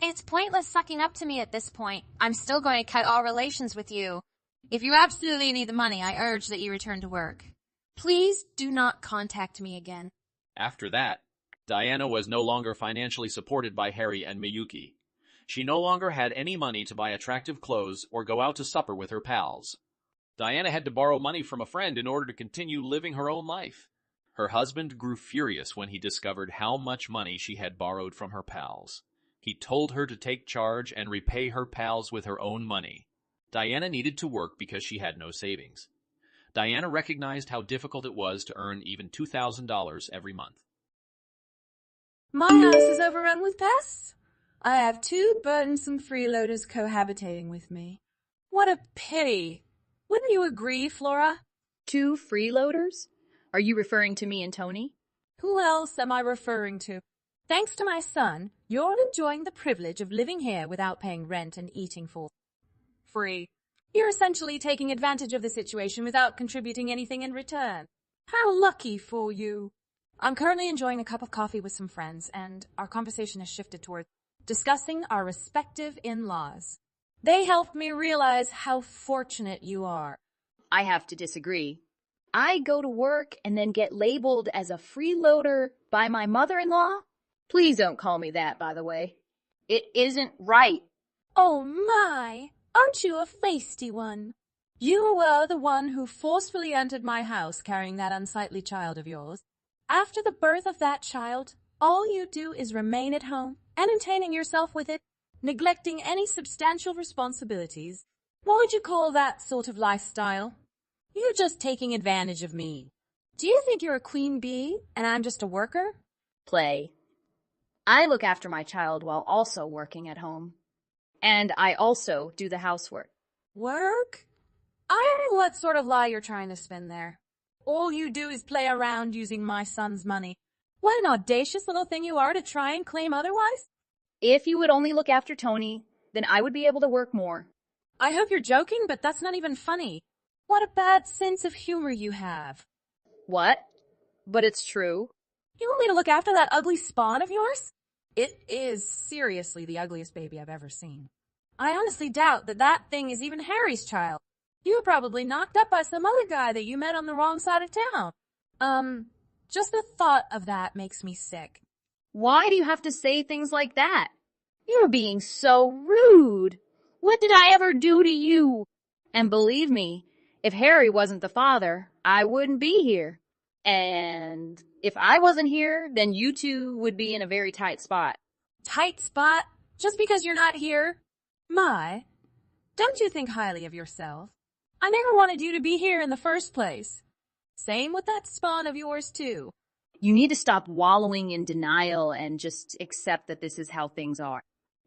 It's pointless sucking up to me at this point. I'm still going to cut all relations with you. If you absolutely need the money, I urge that you return to work. Please do not contact me again. After that, Diana was no longer financially supported by Harry and Miyuki. She no longer had any money to buy attractive clothes or go out to supper with her pals. Diana had to borrow money from a friend in order to continue living her own life. Her husband grew furious when he discovered how much money she had borrowed from her pals. He told her to take charge and repay her pals with her own money. Diana needed to work because she had no savings. Diana recognized how difficult it was to earn even $2,000 every month. My house is overrun with pests. I have 2 burdensome freeloaders cohabitating with me. What a pity. Wouldn't you agree, Flora? 2 freeloaders? Are you referring to me and Tony? Who else am I referring to? Thanks to my son, you're enjoying the privilege of living here without paying rent and eating for free. You're essentially taking advantage of the situation without contributing anything in return. How lucky for you. I'm currently enjoying a cup of coffee with some friends, and our conversation has shifted toward discussing our respective in-laws. They helped me realize how fortunate you are. I have to disagree. I go to work and then get labeled as a freeloader by my mother-in-law? Please don't call me that, by the way. It isn't right. Oh my, aren't you a feisty one? You were the one who forcefully entered my house carrying that unsightly child of yours. After the birth of that child, all you do is remain at home, entertaining yourself with it, neglecting any substantial responsibilities. What would you call that sort of lifestyle? You're just taking advantage of me. Do you think you're a queen bee and I'm just a worker? Play. I look after my child while also working at home. And I also do the housework. Work? I don't know what sort of lie you're trying to spin there. All you do is play around using my son's money. What an audacious little thing you are to try and claim otherwise. If you would only look after Tony, then I would be able to work more. I hope you're joking, but that's not even funny. What a bad sense of humor you have. What? But it's true. You want me to look after that ugly spawn of yours? It is seriously the ugliest baby I've ever seen. I honestly doubt that that thing is even Harry's child. You were probably knocked up by some other guy that you met on the wrong side of town. Just the thought of that makes me sick. Why do you have to say things like that? You're being so rude. What did I ever do to you? And believe me, if Harry wasn't the father, I wouldn't be here. And if I wasn't here, then you two would be in a very tight spot. Tight spot? Just because you're not here? My, don't you think highly of yourself? I never wanted you to be here in the first place. Same with that spawn of yours, too. You need to stop wallowing in denial and just accept that this is how things are.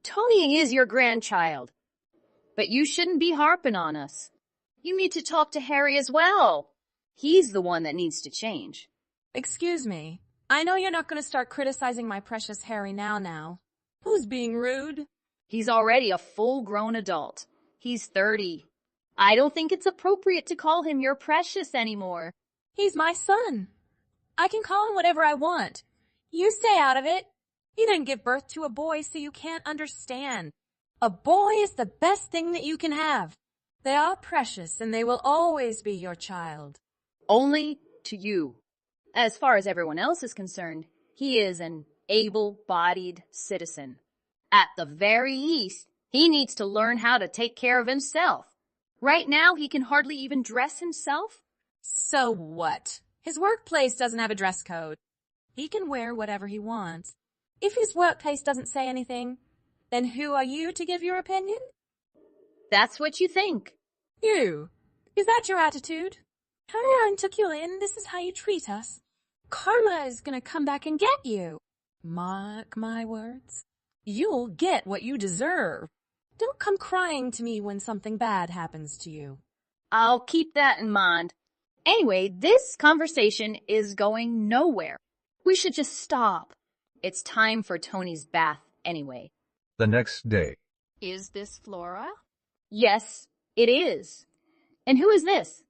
Tony is your grandchild, but you shouldn't be harping on us. You need to talk to Harry as well. He's the one that needs to change. Excuse me. I know you're not going to start criticizing my precious Harry now. Who's being rude? He's already a full-grown adult. He's 30. I don't think it's appropriate to call him your precious anymore. He's my son. I can call him whatever I want. You stay out of it. You didn't give birth to a boy, so you can't understand. A boy is the best thing that you can have. They are precious, and they will always be your child. Only to you. As far as everyone else is concerned, he is an able-bodied citizen. At the very least, he needs to learn how to take care of himself. Right now, he can hardly even dress himself. So what? His workplace doesn't have a dress code. He can wear whatever he wants. If his workplace doesn't say anything, then who are you to give your opinion? That's what you think. You? Is that your attitude? Harry took you in, this is how you treat us. Karma is gonna come back and get you. Mark my words. You'll get what you deserve. Don't come crying to me when something bad happens to you. I'll keep that in mind. Anyway, this conversation is going nowhere. We should just stop. It's time for Tony's bath anyway. The next day. Is this Flora? Yes, it is. And who is this?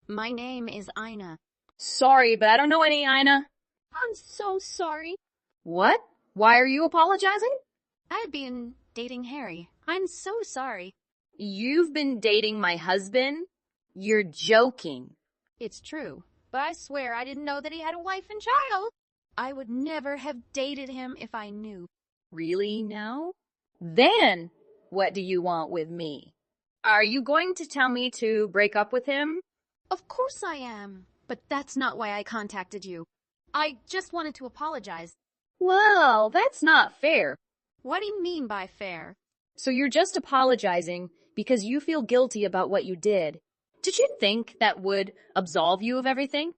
My name is Ina. Sorry, but I don't know any Ina. I'm so sorry. What? Why are you apologizing? I've been dating Harry. I'm so sorry. You've been dating my husband? You're joking. It's true, but I swear I didn't know that he had a wife and child. I would never have dated him if I knew. Really now? Then, what do you want with me? Are you going to tell me to break up with him? Of course I am, but that's not why I contacted you. I just wanted to apologize. Well, that's not fair. What do you mean by fair? So you're just apologizing because you feel guilty about what you did. Did you think that would absolve you of everything?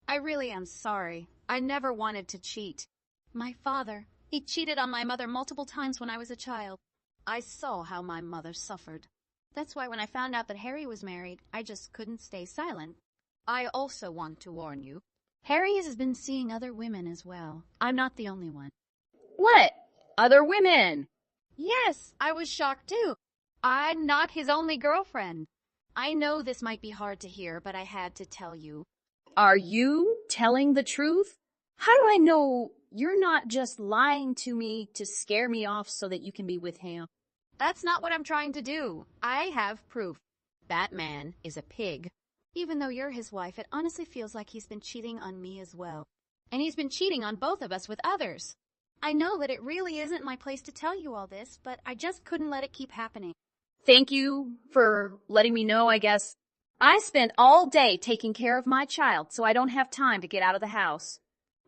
I really am sorry. I never wanted to cheat. My father, he cheated on my mother multiple times when I was a child. I saw how my mother suffered. That's why when I found out that Harry was married, I just couldn't stay silent. I also want to warn you. Harry has been seeing other women as well. I'm not the only one. What? Other women? Yes, I was shocked too. I'm not his only girlfriend. I know this might be hard to hear, but I had to tell you. Are you telling the truth? How do I know you're not just lying to me to scare me off so that you can be with him? That's not what I'm trying to do. I have proof. That man is a pig. Even though you're his wife, it honestly feels like he's been cheating on me as well. And he's been cheating on both of us with others. I know that it really isn't my place to tell you all this, but I just couldn't let it keep happening. Thank you for letting me know, I guess. I spent all day taking care of my child, so I don't have time to get out of the house.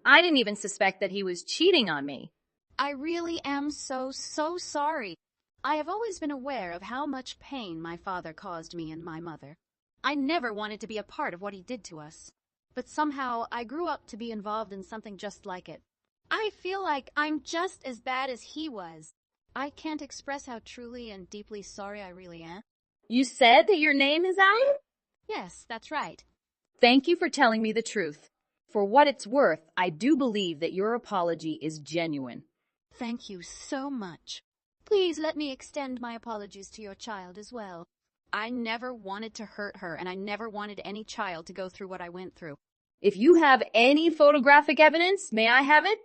I didn't even suspect that he was cheating on me. I really am so sorry. I have always been aware of how much pain my father caused me and my mother. I never wanted to be a part of what he did to us. But somehow I grew up to be involved in something just like it. I feel like I'm just as bad as he was. I can't express how truly and deeply sorry I really am. You said that your name is Alan? Yes, that's right. Thank you for telling me the truth. For what it's worth, I do believe that your apology is genuine. Thank you so much. Please let me extend my apologies to your child as well. I never wanted to hurt her, and I never wanted any child to go through what I went through. If you have any photographic evidence, may I have it?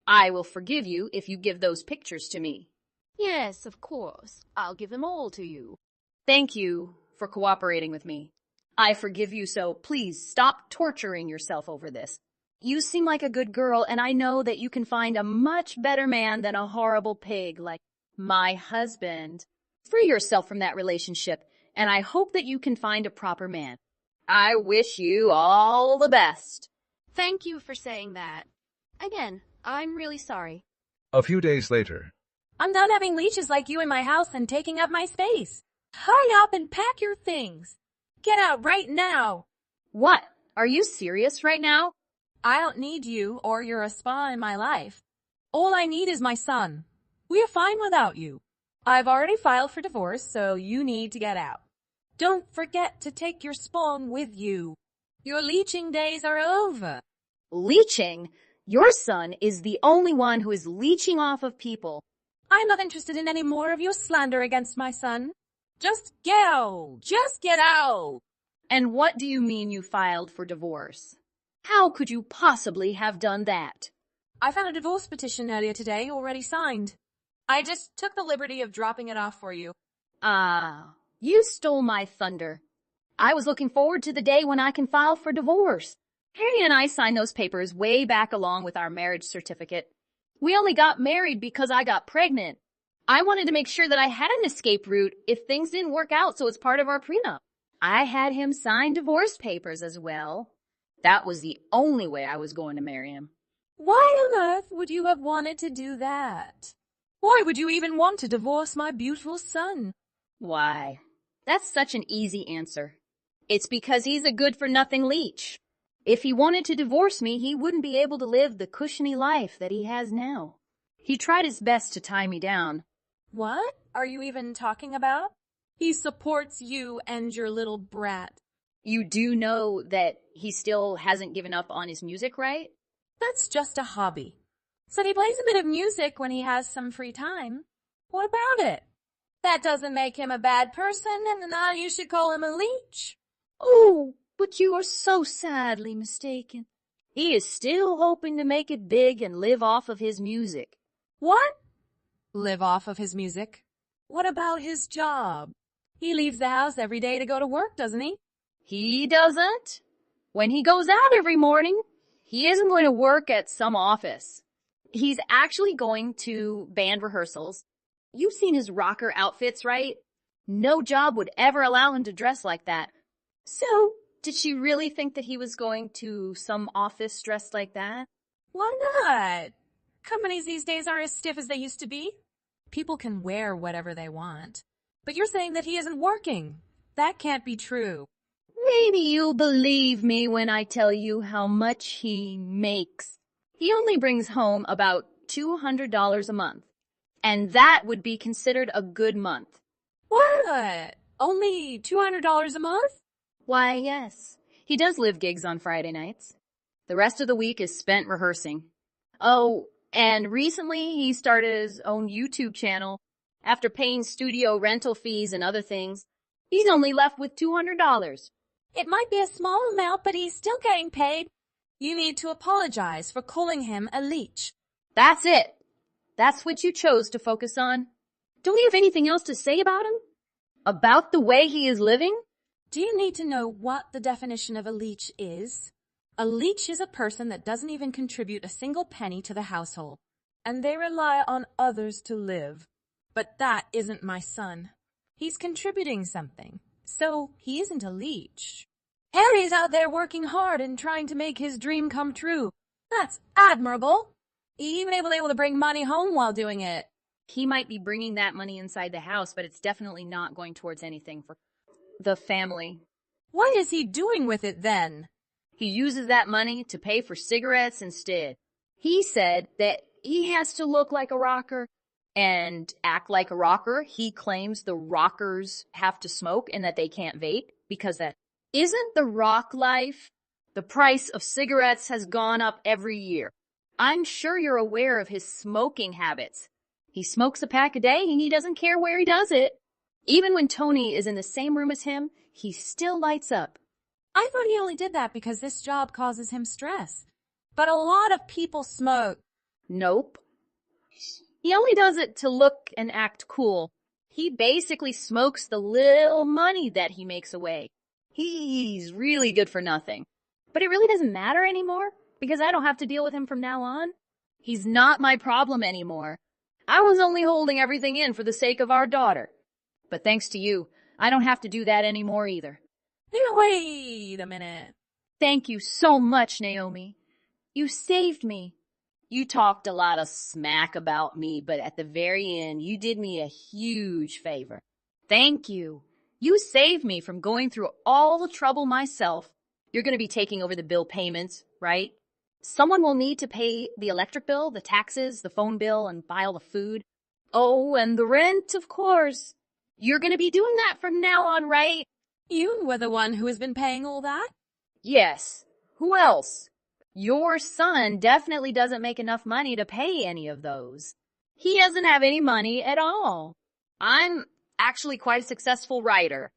I will forgive you if you give those pictures to me. Yes, of course. I'll give them all to you. Thank you for cooperating with me. I forgive you, so please stop torturing yourself over this. You seem like a good girl, and I know that you can find a much better man than a horrible pig like my husband. Free yourself from that relationship, and I hope that you can find a proper man. I wish you all the best. Thank you for saying that. Again, I'm really sorry. A few days later. I'm done having leeches like you in my house and taking up my space. Hurry up and pack your things. Get out right now. What? Are you serious right now? I don't need you or you're a spa in my life. All I need is my son. We're fine without you. I've already filed for divorce, so you need to get out. Don't forget to take your spawn with you. Your leeching days are over. Leeching? Your son is the only one who is leeching off of people. I'm not interested in any more of your slander against my son. Just get out. Just get out. And what do you mean you filed for divorce? How could you possibly have done that? I found a divorce petition earlier today already signed. I just took the liberty of dropping it off for you. Ah, you stole my thunder. I was looking forward to the day when I can file for divorce. Harry and I signed those papers way back along with our marriage certificate. We only got married because I got pregnant. I wanted to make sure that I had an escape route if things didn't work out, so it's part of our prenup. I had him sign divorce papers as well. That was the only way I was going to marry him. Why on earth would you have wanted to do that? Why would you even want to divorce my beautiful son? Why, that's such an easy answer. It's because he's a good-for-nothing leech. If he wanted to divorce me, he wouldn't be able to live the cushiony life that he has now. He tried his best to tie me down. What are you even talking about? He supports you and your little brat. You do know that he still hasn't given up on his music, right? That's just a hobby. Said he plays a bit of music when he has some free time. What about it? That doesn't make him a bad person, and now you should call him a leech. Oh, but you are so sadly mistaken. He is still hoping to make it big and live off of his music. What? Live off of his music? What about his job? He leaves the house every day to go to work, doesn't he? He doesn't. When he goes out every morning, He isn't going to work at some office. He's actually going to band rehearsals. You've seen his rocker outfits, right? No job would ever allow him to dress like that. So, did she really think that he was going to some office dressed like that? Why not? Companies these days aren't as stiff as they used to be. People can wear whatever they want. But you're saying that he isn't working. That can't be true. Maybe you'll believe me when I tell you how much he makes. He only brings home about $200 a month. And that would be considered a good month. What? Only $200 a month? Why, yes. He does live gigs on Friday nights. The rest of the week is spent rehearsing. Oh, and recently he started his own YouTube channel. After paying studio rental fees and other things, he's only left with $200. It might be a small amount, but he's still getting paid. You need to apologize for calling him a leech. That's it. That's what you chose to focus on. Don't you have anything else to say about him? About the way he is living? Do you need to know what the definition of a leech is? A leech is a person that doesn't even contribute a single penny to the household, and they rely on others to live. But that isn't my son. He's contributing something, so he isn't a leech. Harry's out there working hard and trying to make his dream come true. That's admirable. He's even able to bring money home while doing it. He might be bringing that money inside the house, but it's definitely not going towards anything for the family. What is he doing with it then? He uses that money to pay for cigarettes instead. He said that he has to look like a rocker and act like a rocker. He claims the rockers have to smoke and that they can't vape because that isn't the rock life. The price of cigarettes has gone up every year. I'm sure you're aware of his smoking habits. He smokes a pack a day and he doesn't care where he does it. Even when Tony is in the same room as him, he still lights up. I thought he only did that because this job causes him stress. But a lot of people smoke. Nope. He only does it to look and act cool. He basically smokes the little money that he makes away. He's really good for nothing. But it really doesn't matter anymore because I don't have to deal with him from now on. He's not my problem anymore. I was only holding everything in for the sake of our daughter. But thanks to you, I don't have to do that anymore either. Wait a minute. Thank you so much, Naomi. You saved me. You talked a lot of smack about me, but at the very end, you did me a huge favor. Thank you. You saved me from going through all the trouble myself. You're going to be taking over the bill payments, right? Someone will need to pay the electric bill, the taxes, the phone bill, and buy all the food. Oh, and the rent, of course. You're going to be doing that from now on, right? You were the one who has been paying all that? Yes. Who else? Your son definitely doesn't make enough money to pay any of those. He doesn't have any money at all. I'm actually quite a successful writer.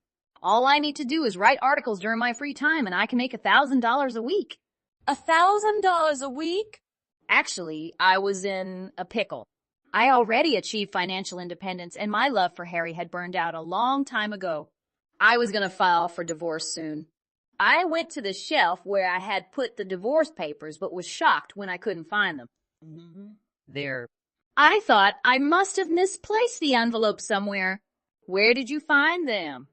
All I need to do is write articles during my free time and I can make $1,000 a week. $1,000 a week? Actually, I was in a pickle. I already achieved financial independence and my love for Harry had burned out a long time ago. I was going to file for divorce soon. I went to the shelf where I had put the divorce papers, but was shocked when I couldn't find them. There. I thought I must have misplaced the envelope somewhere. Where did you find them?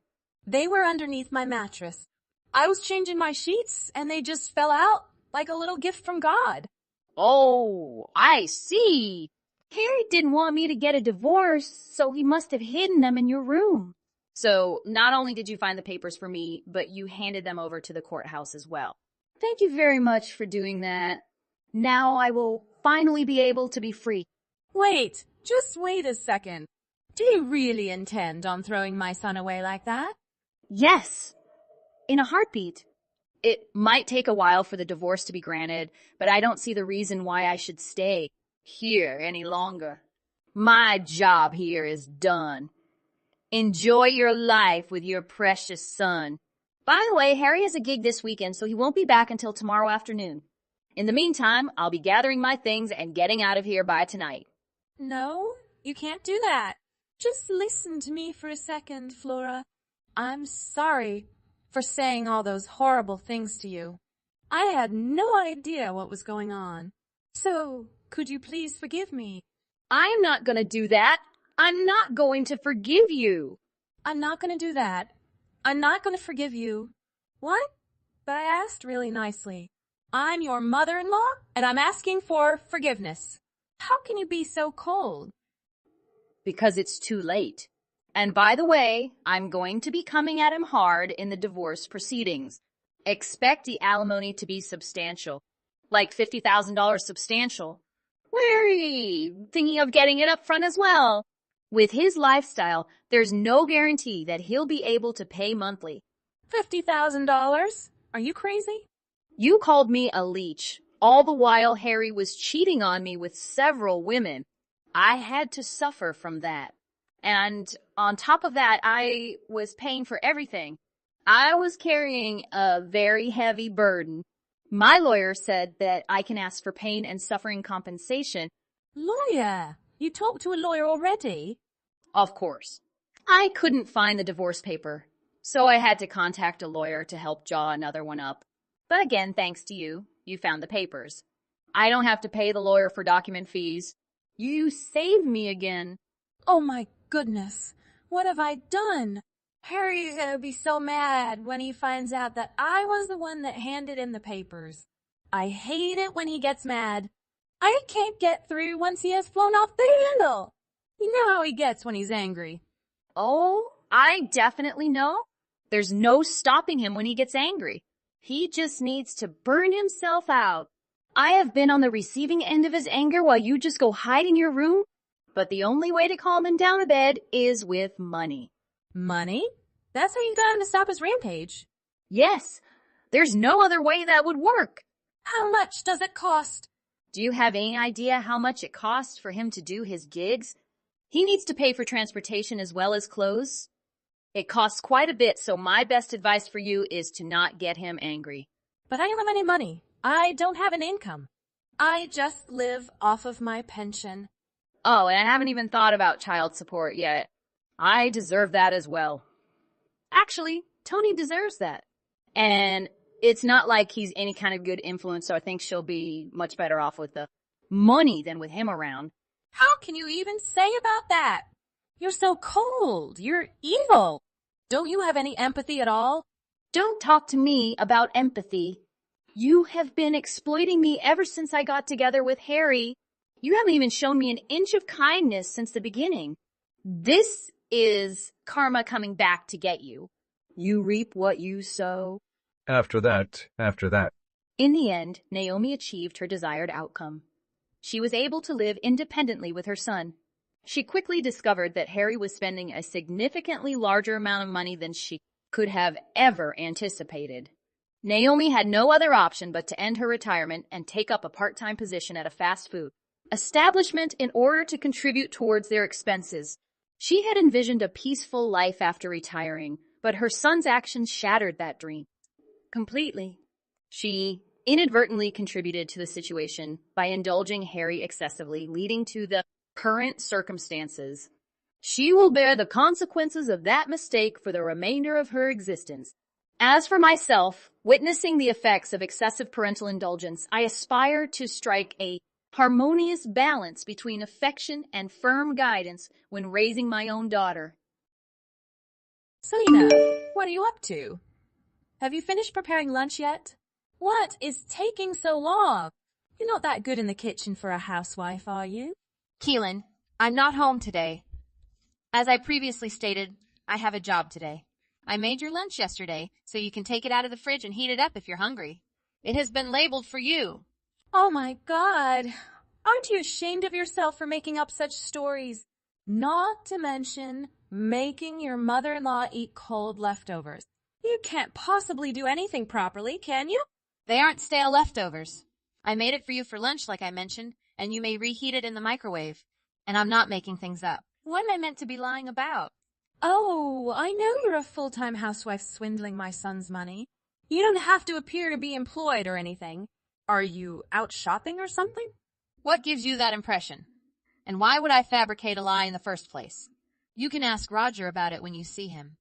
They were underneath my mattress. I was changing my sheets, and they just fell out like a little gift from God. Oh, I see. Harry didn't want me to get a divorce, so he must have hidden them in your room. So not only did you find the papers for me, but you handed them over to the courthouse as well. Thank you very much for doing that. Now I will finally be able to be free. Wait, just wait a second. Do you really intend on throwing my son away like that? Yes, in a heartbeat. It might take a while for the divorce to be granted, but I don't see the reason why I should stay here any longer. My job here is done. Enjoy your life with your precious son. By the way, Harry has a gig this weekend, so he won't be back until tomorrow afternoon. In the meantime, I'll be gathering my things and getting out of here by tonight. No, you can't do that. Just listen to me for a second, Flora. I'm sorry for saying all those horrible things to you. I had no idea what was going on. So, could you please forgive me? I'm not gonna do that. I'm not going to forgive you. I'm not gonna do that. I'm not gonna forgive you. What? But I asked really nicely. I'm your mother-in-law, and I'm asking for forgiveness. How can you be so cold? Because it's too late. And by the way, I'm going to be coming at him hard in the divorce proceedings. Expect the alimony to be substantial. Like $50,000 substantial. We're thinking of getting it up front as well. With his lifestyle, there's no guarantee that he'll be able to pay monthly. $50,000? Are you crazy? You called me a leech. All the while Harry was cheating on me with several women. I had to suffer from that. And on top of that, I was paying for everything. I was carrying a very heavy burden. My lawyer said that I can ask for pain and suffering compensation. Lawyer? You talked to a lawyer already? Of course. I couldn't find the divorce paper, so I had to contact a lawyer to help draw another one up. But again, thanks to you, you found the papers. I don't have to pay the lawyer for document fees. You saved me again. Oh my goodness, what have I done? Harry's gonna be so mad when he finds out that I was the one that handed him the papers. I hate it when he gets mad. I can't get through once he has flown off the handle. You know how he gets when he's angry. Oh, I definitely know. There's no stopping him when he gets angry. He just needs to burn himself out. I have been on the receiving end of his anger while you just go hide in your room. But the only way to calm him down a bed is with money. Money? That's how you got him to stop his rampage? Yes. There's no other way that would work. How much does it cost? Do you have any idea how much it costs for him to do his gigs? He needs to pay for transportation as well as clothes. It costs quite a bit, so my best advice for you is to not get him angry. But I don't have any money. I don't have an income. I just live off of my pension. Oh, and I haven't even thought about child support yet. I deserve that as well. Actually, Tony deserves that. And it's not like he's any kind of good influence, so I think she'll be much better off with the money than with him around. How can you even say about that? You're so cold. You're evil. Don't you have any empathy at all? Don't talk to me about empathy. You have been exploiting me ever since I got together with Harry. You haven't even shown me an inch of kindness since the beginning. This is karma coming back to get you. You reap what you sow. After that. In the end, Naomi achieved her desired outcome. She was able to live independently with her son. She quickly discovered that Harry was spending a significantly larger amount of money than she could have ever anticipated. Naomi had no other option but to end her retirement and take up a part-time position at a fast food establishment in order to contribute towards their expenses. She had envisioned a peaceful life after retiring, but her son's actions shattered that dream completely. She inadvertently contributed to the situation by indulging Harry excessively, leading to the current circumstances. She will bear the consequences of that mistake for the remainder of her existence. As for myself, witnessing the effects of excessive parental indulgence, I aspire to strike a harmonious balance between affection and firm guidance when raising my own daughter. Selena, what are you up to? Have you finished preparing lunch yet? What is taking so long? You're not that good in the kitchen for a housewife, are you? Keelan, I'm not home today. As I previously stated, I have a job today. I made your lunch yesterday, so you can take it out of the fridge and heat it up if you're hungry. It has been labeled for you. Oh my God. Aren't you ashamed of yourself for making up such stories? Not to mention making your mother-in-law eat cold leftovers. You can't possibly do anything properly, can you? They aren't stale leftovers. I made it for you for lunch, like I mentioned, and you may reheat it in the microwave. And I'm not making things up. What am I meant to be lying about? Oh, I know you're a full-time housewife swindling my son's money. You don't have to appear to be employed or anything. Are you out shopping or something? What gives you that impression? And why would I fabricate a lie in the first place? You can ask Roger about it when you see him.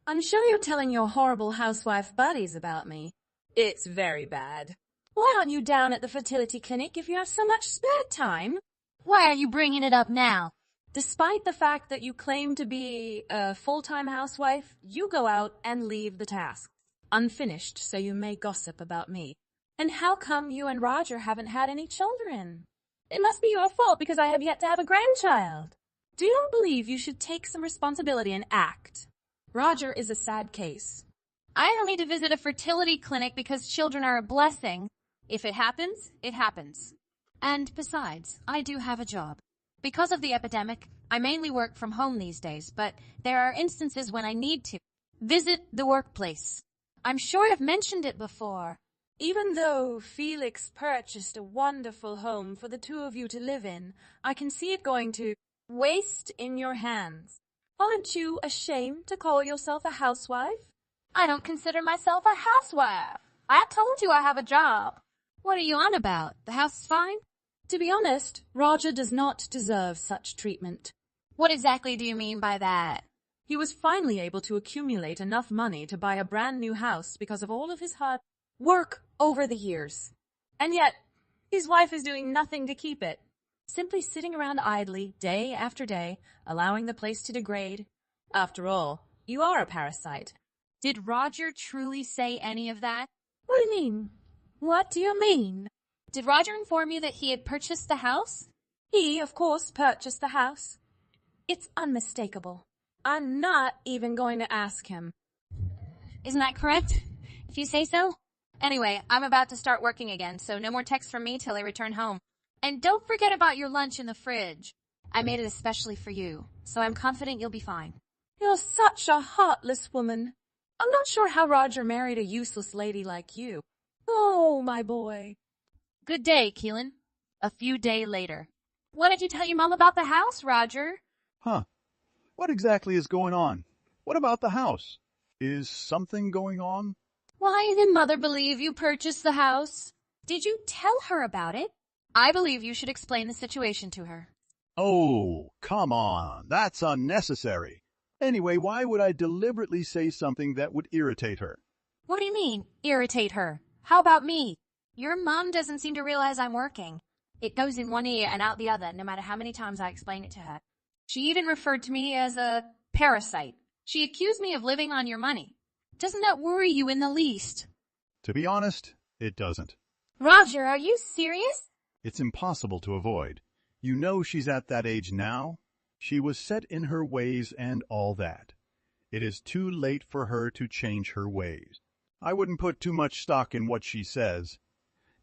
I'm sure you're telling your horrible housewife buddies about me. It's very bad. Why aren't you down at the fertility clinic if you have so much spare time? Why are you bringing it up now? Despite the fact that you claim to be a full-time housewife, you go out and leave the tasks unfinished so you may gossip about me. And how come you and Roger haven't had any children? It must be your fault because I have yet to have a grandchild. Do you not believe you should take some responsibility and act? Roger is a sad case. I don't need to visit a fertility clinic because children are a blessing. If it happens, it happens. And besides, I do have a job. Because of the epidemic, I mainly work from home these days, but there are instances when I need to visit the workplace. I'm sure I've mentioned it before. Even though Felix purchased a wonderful home for the two of you to live in, I can see it going to waste in your hands. Aren't you ashamed to call yourself a housewife? I don't consider myself a housewife. I told you I have a job. What are you on about? The house is fine? To be honest, Roger does not deserve such treatment. What exactly do you mean by that? He was finally able to accumulate enough money to buy a brand new house because of all of his hard work over the years. And yet, his wife is doing nothing to keep it. Simply sitting around idly, day after day, allowing the place to degrade. After all, you are a parasite. Did Roger truly say any of that? What do you mean? What do you mean? Did Roger inform you that he had purchased the house? He, of course, purchased the house. It's unmistakable. I'm not even going to ask him. Isn't that correct? If you say so? Anyway, I'm about to start working again, so no more texts from me till I return home. And don't forget about your lunch in the fridge. I made it especially for you, so I'm confident you'll be fine. You're such a heartless woman. I'm not sure how Roger married a useless lady like you. Oh, my boy. Good day, Keelan. A few days later. What did you tell your mom about the house, Roger? Huh. What exactly is going on? What about the house? Is something going on? Why did Mother believe you purchased the house? Did you tell her about it? I believe you should explain the situation to her. Oh, come on. That's unnecessary. Anyway, why would I deliberately say something that would irritate her? What do you mean, irritate her? How about me? Your mom doesn't seem to realize I'm working. It goes in one ear and out the other, no matter how many times I explain it to her. She even referred to me as a parasite. She accused me of living on your money. Doesn't that worry you in the least? To be honest, it doesn't. Roger, are you serious? It's impossible to avoid. You know she's at that age now. She was set in her ways and all that. It is too late for her to change her ways. I wouldn't put too much stock in what she says.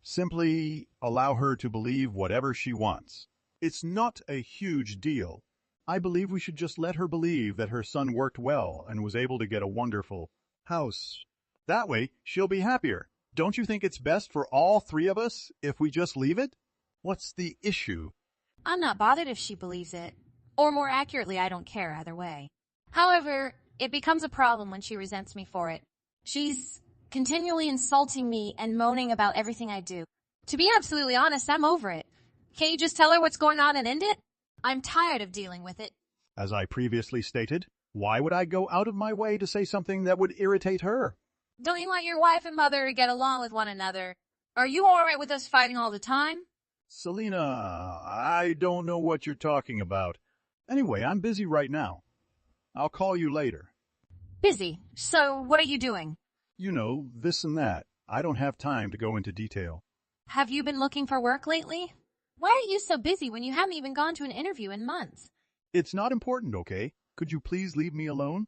Simply allow her to believe whatever she wants. It's not a huge deal. I believe we should just let her believe that her son worked well and was able to get a wonderful house. That way, she'll be happier. Don't you think it's best for all three of us if we just leave it? What's the issue? I'm not bothered if she believes it. Or more accurately, I don't care either way. However, it becomes a problem when she resents me for it. She's continually insulting me and moaning about everything I do. To be absolutely honest, I'm over it. Can't you just tell her what's going on and end it? I'm tired of dealing with it. As I previously stated, why would I go out of my way to say something that would irritate her? Don't you want your wife and mother to get along with one another? Are you all right with us fighting all the time? Selena, I don't know what you're talking about. Anyway, I'm busy right now. I'll call you later. Busy? So what are you doing? You know, this and that. I don't have time to go into detail. Have you been looking for work lately? Why are you so busy when you haven't even gone to an interview in months? It's not important, okay? Could you please leave me alone?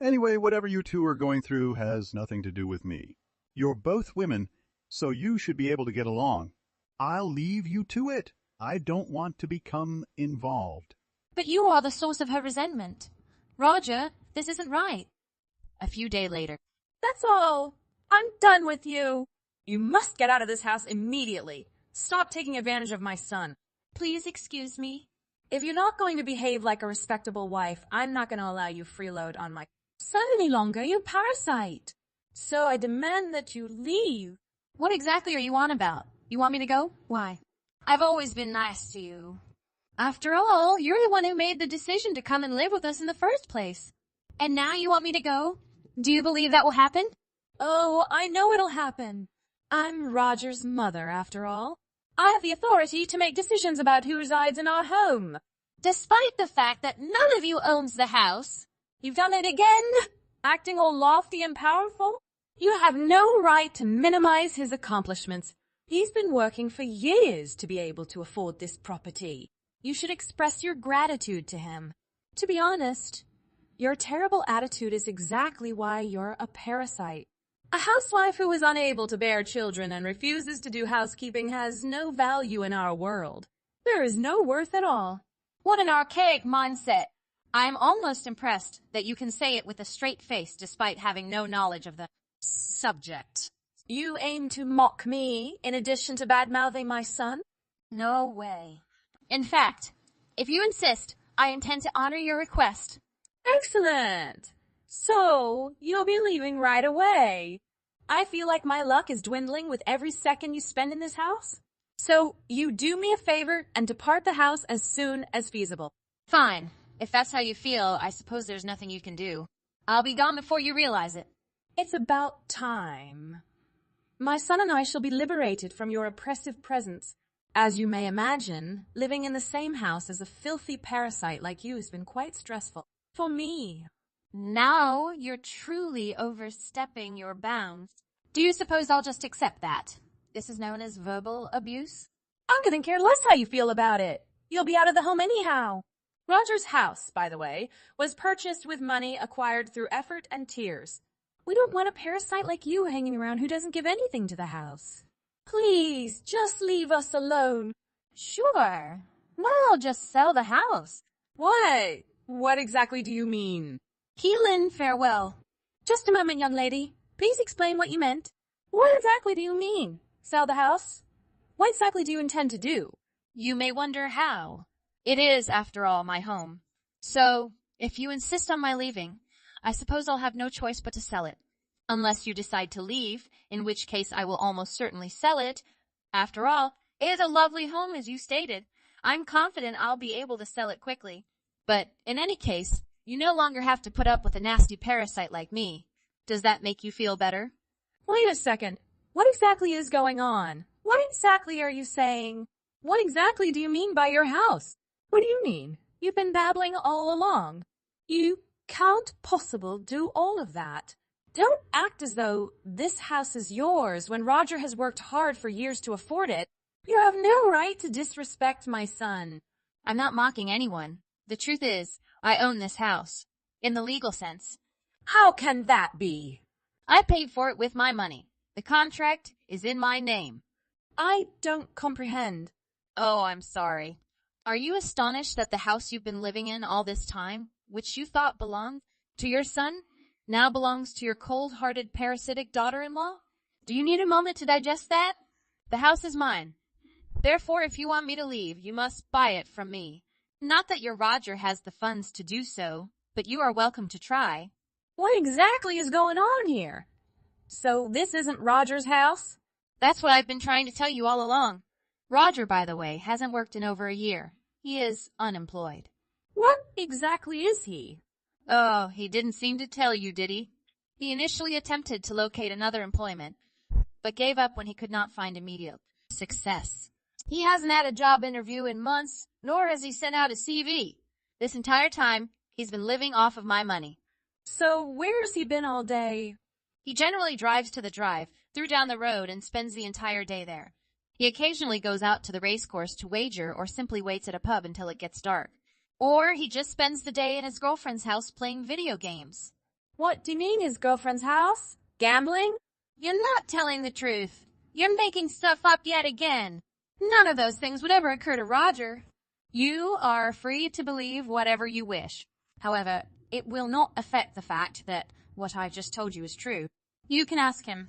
Anyway, whatever you two are going through has nothing to do with me. You're both women, so you should be able to get along. I'll leave you to it. I don't want to become involved. But you are the source of her resentment. Roger, this isn't right. A few days later. That's all. I'm done with you. You must get out of this house immediately. Stop taking advantage of my son. Please excuse me. If you're not going to behave like a respectable wife, I'm not going to allow you freeload on my son any longer, you parasite. So I demand that you leave. What exactly are you on about? You want me to go? Why? I've always been nice to you. After all, you're the one who made the decision to come and live with us in the first place. And now you want me to go? Do you believe that will happen? Oh, I know it'll happen. I'm Roger's mother, after all. I have the authority to make decisions about who resides in our home. Despite the fact that none of you owns the house. You've done it again, acting all lofty and powerful. You have no right to minimize his accomplishments. He's been working for years to be able to afford this property. You should express your gratitude to him. To be honest, your terrible attitude is exactly why you're a parasite. A housewife who is unable to bear children and refuses to do housekeeping has no value in our world. There is no worth at all. What an archaic mindset. I'm almost impressed that you can say it with a straight face despite having no knowledge of the subject. You aim to mock me in addition to bad-mouthing my son? No way. In fact, if you insist, I intend to honor your request. Excellent. So, you'll be leaving right away. I feel like my luck is dwindling with every second you spend in this house. So, you do me a favor and depart the house as soon as feasible. Fine. If that's how you feel, I suppose there's nothing you can do. I'll be gone before you realize it. It's about time. My son and I shall be liberated from your oppressive presence. As you may imagine, living in the same house as a filthy parasite like you has been quite stressful. For me. Now you're truly overstepping your bounds. Do you suppose I'll just accept that? This is known as verbal abuse? I couldn't care less how you feel about it. You'll be out of the home anyhow. Roger's house, by the way, was purchased with money acquired through effort and tears. We don't want a parasite like you hanging around who doesn't give anything to the house. Please, just leave us alone. Sure. Well, I'll just sell the house. What? What exactly do you mean? Keelan, farewell. Just a moment, young lady. Please explain what you meant. What exactly do you mean? Sell the house? What exactly do you intend to do? You may wonder how. It is, after all, my home. So, if you insist on my leaving, I suppose I'll have no choice but to sell it. Unless you decide to leave, in which case I will almost certainly sell it. After all, it is a lovely home, as you stated. I'm confident I'll be able to sell it quickly. But, in any case, you no longer have to put up with a nasty parasite like me. Does that make you feel better? Wait a second. What exactly is going on? What exactly are you saying? What exactly do you mean by your house? What do you mean? You've been babbling all along. You can't possibly do all of that. Don't act as though this house is yours when Roger has worked hard for years to afford it. You have no right to disrespect my son. I'm not mocking anyone. The truth is, I own this house. In the legal sense. How can that be? I paid for it with my money. The contract is in my name. I don't comprehend. Oh, I'm sorry. Are you astonished that the house you've been living in all this time, which you thought belonged to your son, now belongs to your cold-hearted parasitic daughter-in-law? Do you need a moment to digest that? The house is mine. Therefore, if you want me to leave, you must buy it from me. Not that your Roger has the funds to do so, but you are welcome to try. What exactly is going on here? So this isn't Roger's house? That's what I've been trying to tell you all along. Roger, by the way, hasn't worked in over a year. He is unemployed. What exactly is he? Oh, he didn't seem to tell you, did he? He initially attempted to locate another employment, but gave up when he could not find immediate success. He hasn't had a job interview in months, nor has he sent out a CV. This entire time, he's been living off of my money. So where's he been all day? He generally drives to the drive, through down the road, and spends the entire day there. He occasionally goes out to the racecourse to wager or simply waits at a pub until it gets dark. Or he just spends the day at his girlfriend's house playing video games. What do you mean his girlfriend's house? Gambling? You're not telling the truth. You're making stuff up yet again. None of those things would ever occur to Roger. You are free to believe whatever you wish. However, it will not affect the fact that what I've just told you is true. You can ask him.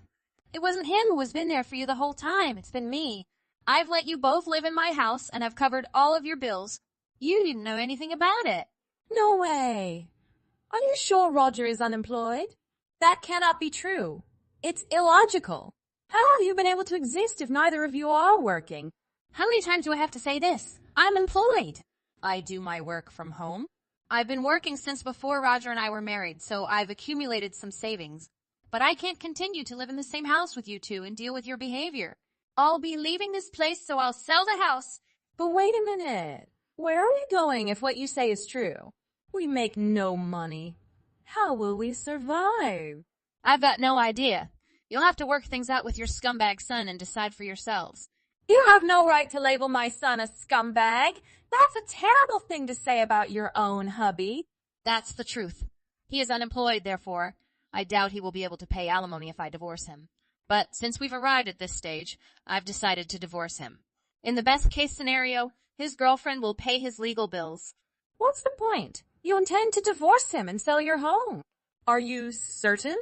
It wasn't him who has been there for you the whole time. It's been me. I've let you both live in my house and I've covered all of your bills. You didn't know anything about it. No way. Are you sure Roger is unemployed? That cannot be true. It's illogical. How have you been able to exist if neither of you are working? How many times do I have to say this? I'm employed. I do my work from home. I've been working since before Roger and I were married, so I've accumulated some savings. But I can't continue to live in the same house with you two and deal with your behavior. I'll be leaving this place, so I'll sell the house. But wait a minute. Where are we going if what you say is true? We make no money. How will we survive? I've got no idea. You'll have to work things out with your scumbag son and decide for yourselves. You have no right to label my son a scumbag. That's a terrible thing to say about your own hubby. That's the truth. He is unemployed, therefore. I doubt he will be able to pay alimony if I divorce him. But since we've arrived at this stage, I've decided to divorce him. In the best case scenario, his girlfriend will pay his legal bills. What's the point? You intend to divorce him and sell your home. Are you certain?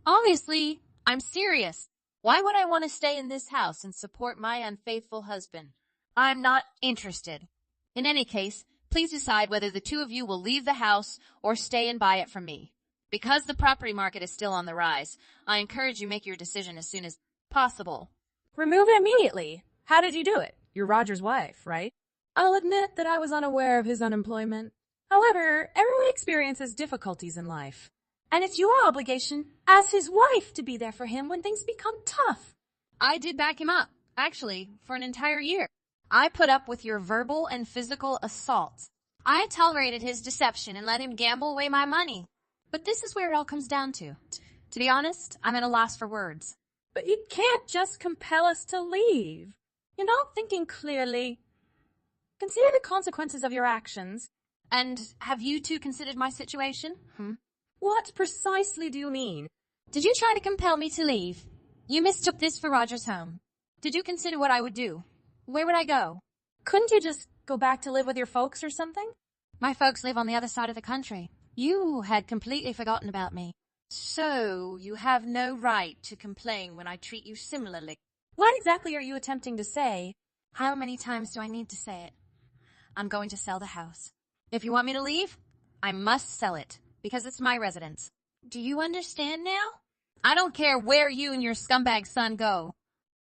Obviously, I'm serious. Why would I want to stay in this house and support my unfaithful husband? I'm not interested. In any case, please decide whether the two of you will leave the house or stay and buy it from me. Because the property market is still on the rise, I encourage you make your decision as soon as possible. Remove it immediately. How did you do it? You're Roger's wife, right? I'll admit that I was unaware of his unemployment. However, everyone experiences difficulties in life. And it's your obligation as his wife to be there for him when things become tough. I did back him up, actually, for an entire year. I put up with your verbal and physical assaults. I tolerated his deception and let him gamble away my money. But this is where it all comes down to. To be honest, I'm at a loss for words. But you can't just compel us to leave. You're not thinking clearly. Consider the consequences of your actions. And have you two considered my situation? What precisely do you mean? Did you try to compel me to leave? You mistook this for Roger's home. Did you consider what I would do? Where would I go? Couldn't you just go back to live with your folks or something? My folks live on the other side of the country. You had completely forgotten about me. So, you have no right to complain when I treat you similarly. What exactly are you attempting to say? How many times do I need to say it? I'm going to sell the house. If you want me to leave, I must sell it, because it's my residence. Do you understand now? I don't care where you and your scumbag son go.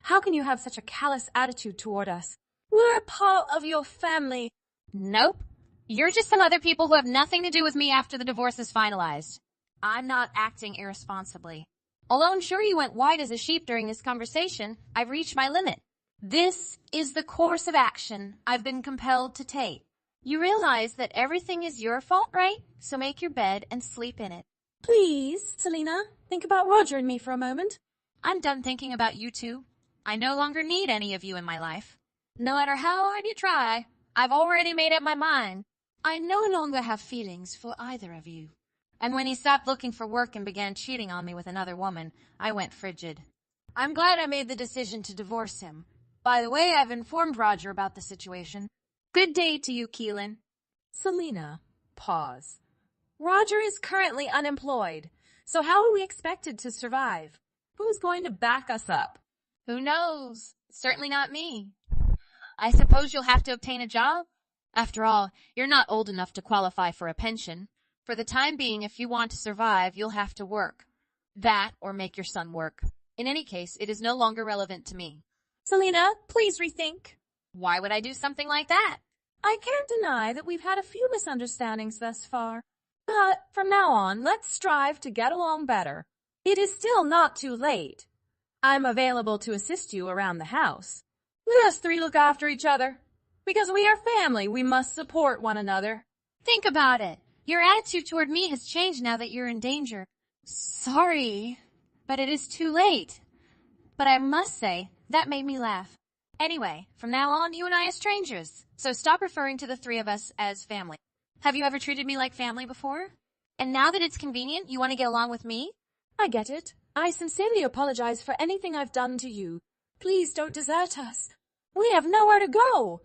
How can you have such a callous attitude toward us? We're a part of your family. Nope. You're just some other people who have nothing to do with me after the divorce is finalized. I'm not acting irresponsibly. Although I'm sure you went white as a sheep during this conversation, I've reached my limit. This is the course of action I've been compelled to take. You realize that everything is your fault, right? So make your bed and sleep in it. Please, Selena, think about Roger and me for a moment. I'm done thinking about you two. I no longer need any of you in my life. No matter how hard you try, I've already made up my mind. I no longer have feelings for either of you. And when he stopped looking for work and began cheating on me with another woman, I went frigid. I'm glad I made the decision to divorce him. By the way, I've informed Roger about the situation. Good day to you, Keelan. Selena, pause. Roger is currently unemployed, so how are we expected to survive? Who's going to back us up? Who knows? Certainly not me. I suppose you'll have to obtain a job? After all, you're not old enough to qualify for a pension. For the time being, if you want to survive, you'll have to work. That, or make your son work. In any case, it is no longer relevant to me. Selena, please rethink. Why would I do something like that? I can't deny that we've had a few misunderstandings thus far. But from now on, let's strive to get along better. It is still not too late. I'm available to assist you around the house. Let us three look after each other. Because we are family, we must support one another. Think about it. Your attitude toward me has changed now that you're in danger. Sorry, but it is too late. But I must say, that made me laugh. Anyway, from now on, you and I are strangers. So stop referring to the three of us as family. Have you ever treated me like family before? And now that it's convenient, you want to get along with me? I get it. I sincerely apologize for anything I've done to you. Please don't desert us. We have nowhere to go.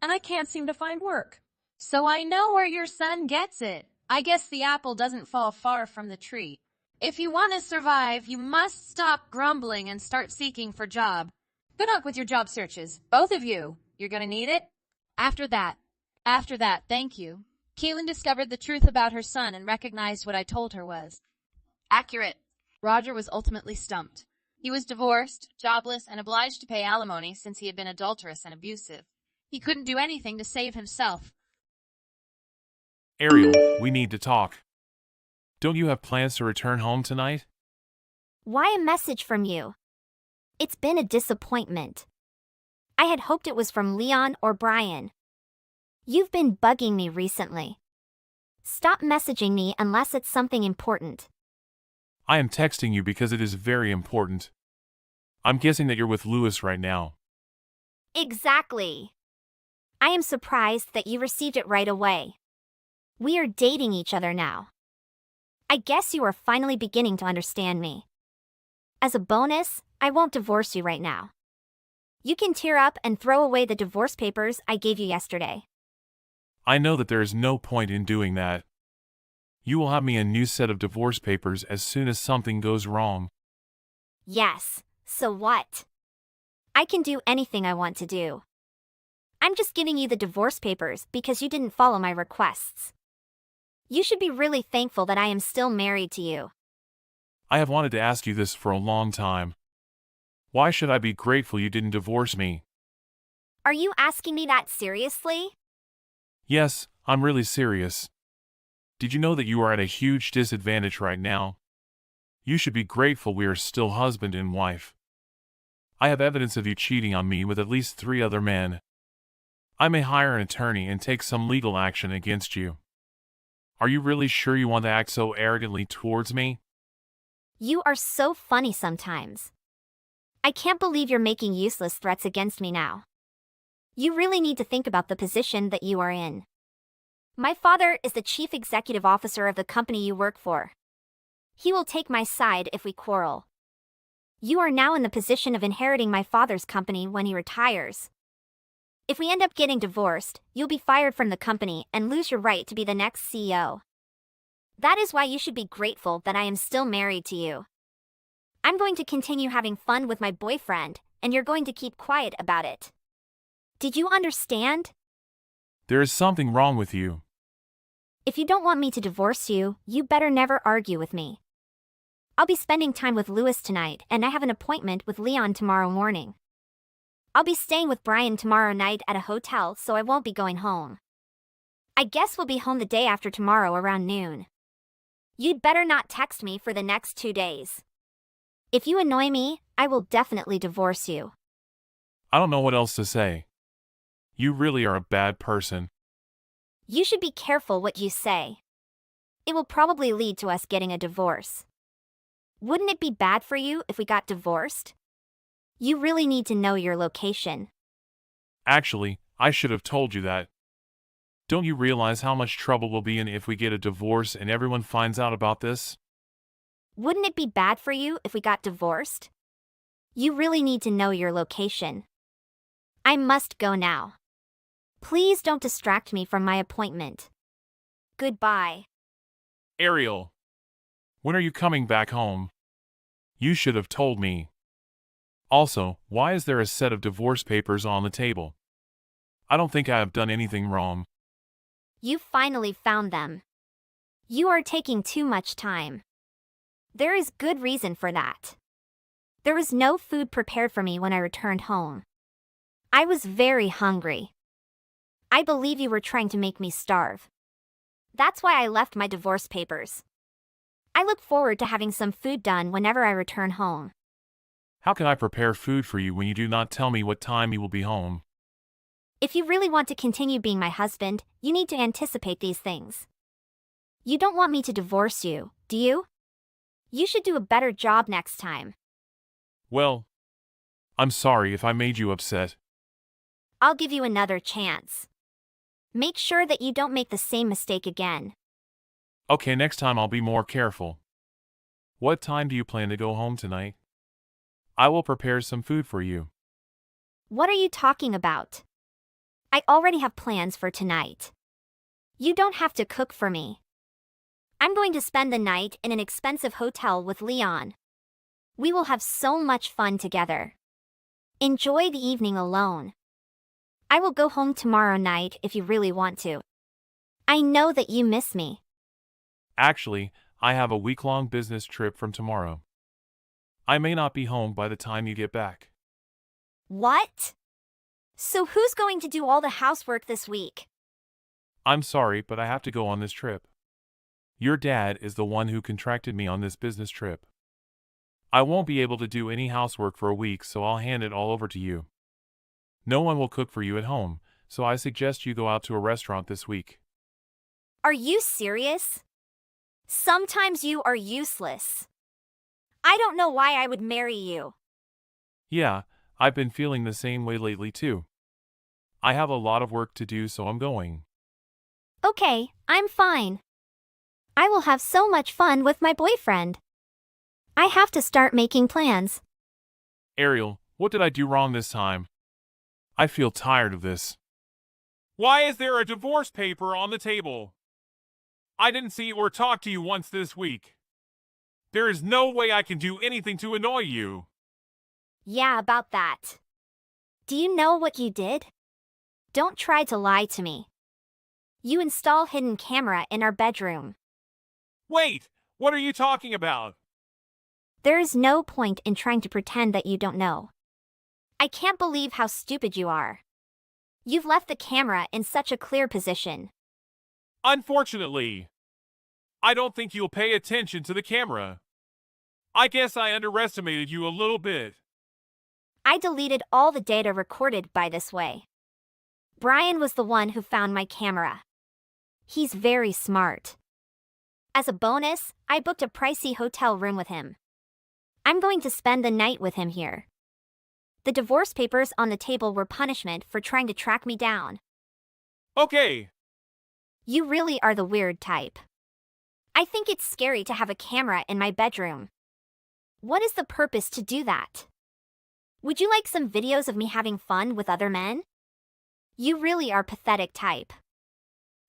And I can't seem to find work. So I know where your son gets it. I guess the apple doesn't fall far from the tree. If you want to survive, you must stop grumbling and start seeking for job. Good luck with your job searches, both of you. You're going to need it. After that, thank you. Keelan discovered the truth about her son and recognized what I told her was accurate. Roger was ultimately stumped. He was divorced, jobless, and obliged to pay alimony since he had been adulterous and abusive. He couldn't do anything to save himself. Ariel, we need to talk. Don't you have plans to return home tonight? Why a message from you? It's been a disappointment. I had hoped it was from Leon or Brian. You've been bugging me recently. Stop messaging me unless it's something important. I am texting you because it is very important. I'm guessing that you're with Louis right now. Exactly. I am surprised that you received it right away. We are dating each other now. I guess you are finally beginning to understand me. As a bonus, I won't divorce you right now. You can tear up and throw away the divorce papers I gave you yesterday. I know that there is no point in doing that. You will have me a new set of divorce papers as soon as something goes wrong. Yes, so what? I can do anything I want to do. I'm just giving you the divorce papers because you didn't follow my requests. You should be really thankful that I am still married to you. I have wanted to ask you this for a long time. Why should I be grateful you didn't divorce me? Are you asking me that seriously? Yes, I'm really serious. Did you know that you are at a huge disadvantage right now? You should be grateful we are still husband and wife. I have evidence of you cheating on me with at least 3 other men. I may hire an attorney and take some legal action against you. Are you really sure you want to act so arrogantly towards me? You are so funny sometimes. I can't believe you're making useless threats against me now. You really need to think about the position that you are in. My father is the chief executive officer of the company you work for. He will take my side if we quarrel. You are now in the position of inheriting my father's company when he retires. If we end up getting divorced, you'll be fired from the company and lose your right to be the next CEO. That is why you should be grateful that I am still married to you. I'm going to continue having fun with my boyfriend, and you're going to keep quiet about it. Did you understand? There is something wrong with you. If you don't want me to divorce you, you better never argue with me. I'll be spending time with Louis tonight, and I have an appointment with Leon tomorrow morning. I'll be staying with Brian tomorrow night at a hotel, so I won't be going home. I guess we'll be home the day after tomorrow around noon. You'd better not text me for the next 2 days. If you annoy me, I will definitely divorce you. I don't know what else to say. You really are a bad person. You should be careful what you say. It will probably lead to us getting a divorce. Wouldn't it be bad for you if we got divorced? You really need to know your location. Actually, I should have told you that. Don't you realize how much trouble we'll be in if we get a divorce and everyone finds out about this? Wouldn't it be bad for you if we got divorced? You really need to know your location. I must go now. Please don't distract me from my appointment. Goodbye. Ariel, when are you coming back home? You should have told me. Also, why is there a set of divorce papers on the table? I don't think I have done anything wrong. You finally found them. You are taking too much time. There is good reason for that. There was no food prepared for me when I returned home. I was very hungry. I believe you were trying to make me starve. That's why I left my divorce papers. I look forward to having some food done whenever I return home. How can I prepare food for you when you do not tell me what time you will be home? If you really want to continue being my husband, you need to anticipate these things. You don't want me to divorce you, do you? You should do a better job next time. Well, I'm sorry if I made you upset. I'll give you another chance. Make sure that you don't make the same mistake again. Okay, next time I'll be more careful. What time do you plan to go home tonight? I will prepare some food for you. What are you talking about? I already have plans for tonight. You don't have to cook for me. I'm going to spend the night in an expensive hotel with Leon. We will have so much fun together. Enjoy the evening alone. I will go home tomorrow night if you really want to. I know that you miss me. Actually, I have a week-long business trip from tomorrow. I may not be home by the time you get back. What? So who's going to do all the housework this week? I'm sorry, but I have to go on this trip. Your dad is the one who contracted me on this business trip. I won't be able to do any housework for a week, so I'll hand it all over to you. No one will cook for you at home, so I suggest you go out to a restaurant this week. Are you serious? Sometimes you are useless. I don't know why I would marry you. Yeah, I've been feeling the same way lately too. I have a lot of work to do, so I'm going. Okay, I'm fine. I will have so much fun with my boyfriend. I have to start making plans. Ariel, what did I do wrong this time? I feel tired of this. Why is there a divorce paper on the table? I didn't see or talk to you once this week. There is no way I can do anything to annoy you. Yeah, about that. Do you know what you did? Don't try to lie to me. You install hidden camera in our bedroom. Wait, what are you talking about? There is no point in trying to pretend that you don't know. I can't believe how stupid you are. You've left the camera in such a clear position. Unfortunately, I don't think you'll pay attention to the camera. I guess I underestimated you a little bit. I deleted all the data recorded by this way. Brian was the one who found my camera. He's very smart. As a bonus, I booked a pricey hotel room with him. I'm going to spend the night with him here. The divorce papers on the table were punishment for trying to track me down. Okay. You really are the weird type. I think it's scary to have a camera in my bedroom. What is the purpose to do that? Would you like some videos of me having fun with other men? You really are pathetic type.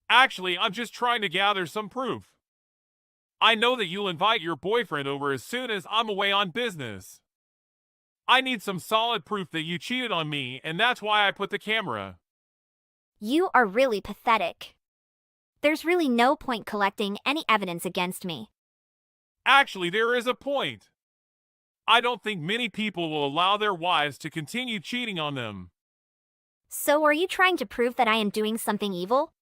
Actually, I'm just trying to gather some proof. I know that you'll invite your boyfriend over as soon as I'm away on business. I need some solid proof that you cheated on me, and that's why I put the camera. You are really pathetic. There's really no point collecting any evidence against me. Actually, there is a point. I don't think many people will allow their wives to continue cheating on them. So are you trying to prove that I am doing something evil?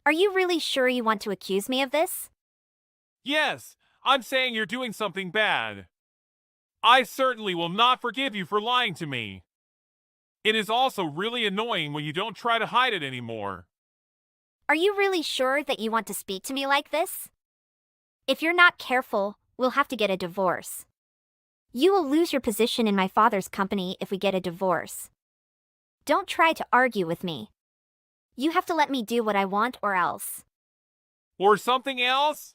Are you really sure you want to accuse me of this? Yes, I'm saying you're doing something bad. I certainly will not forgive you for lying to me. It is also really annoying when you don't try to hide it anymore. Are you really sure that you want to speak to me like this? If you're not careful, we'll have to get a divorce. You will lose your position in my father's company if we get a divorce. Don't try to argue with me. You have to let me do what I want or else. Or something else?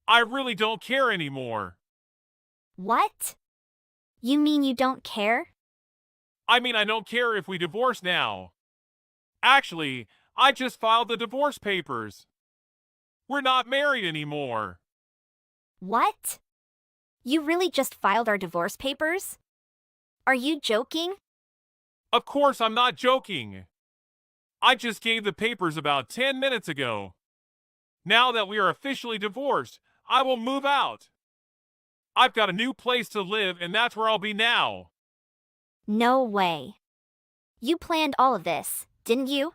I really don't care anymore. What? You mean you don't care? I mean, I don't care if we divorce now. Actually, I just filed the divorce papers. We're not married anymore. What? You really just filed our divorce papers? Are you joking? Of course I'm not joking. I just gave the papers about 10 minutes ago. Now that we are officially divorced, I will move out. I've got a new place to live, and that's where I'll be now. No way. You planned all of this, didn't you?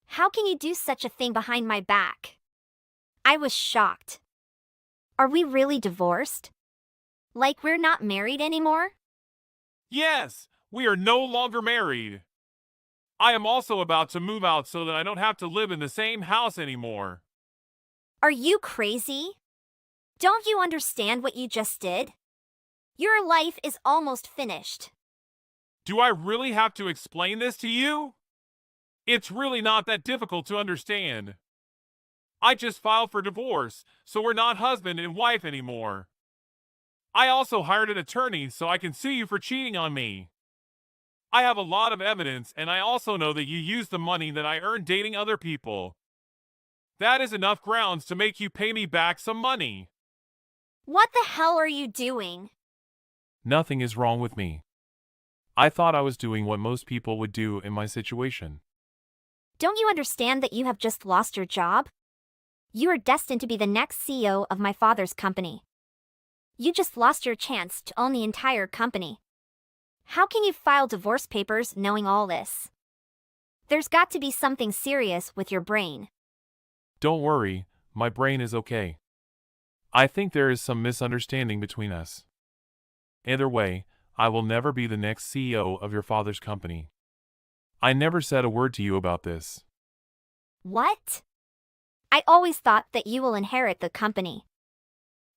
How can you do such a thing behind my back? I was shocked. Are we really divorced? Like we're not married anymore? Yes, we are no longer married. I am also about to move out so that I don't have to live in the same house anymore. Are you crazy? Don't you understand what you just did? Your life is almost finished. Do I really have to explain this to you? It's really not that difficult to understand. I just filed for divorce, so we're not husband and wife anymore. I also hired an attorney so I can sue you for cheating on me. I have a lot of evidence, and I also know that you used the money that I earned dating other people. That is enough grounds to make you pay me back some money. What the hell are you doing? Nothing is wrong with me. I thought I was doing what most people would do in my situation. Don't you understand that you have just lost your job? You are destined to be the next CEO of my father's company. You just lost your chance to own the entire company. How can you file divorce papers knowing all this? There's got to be something serious with your brain. Don't worry, my brain is okay. I think there is some misunderstanding between us. Either way, I will never be the next CEO of your father's company. I never said a word to you about this. What? I always thought that you will inherit the company.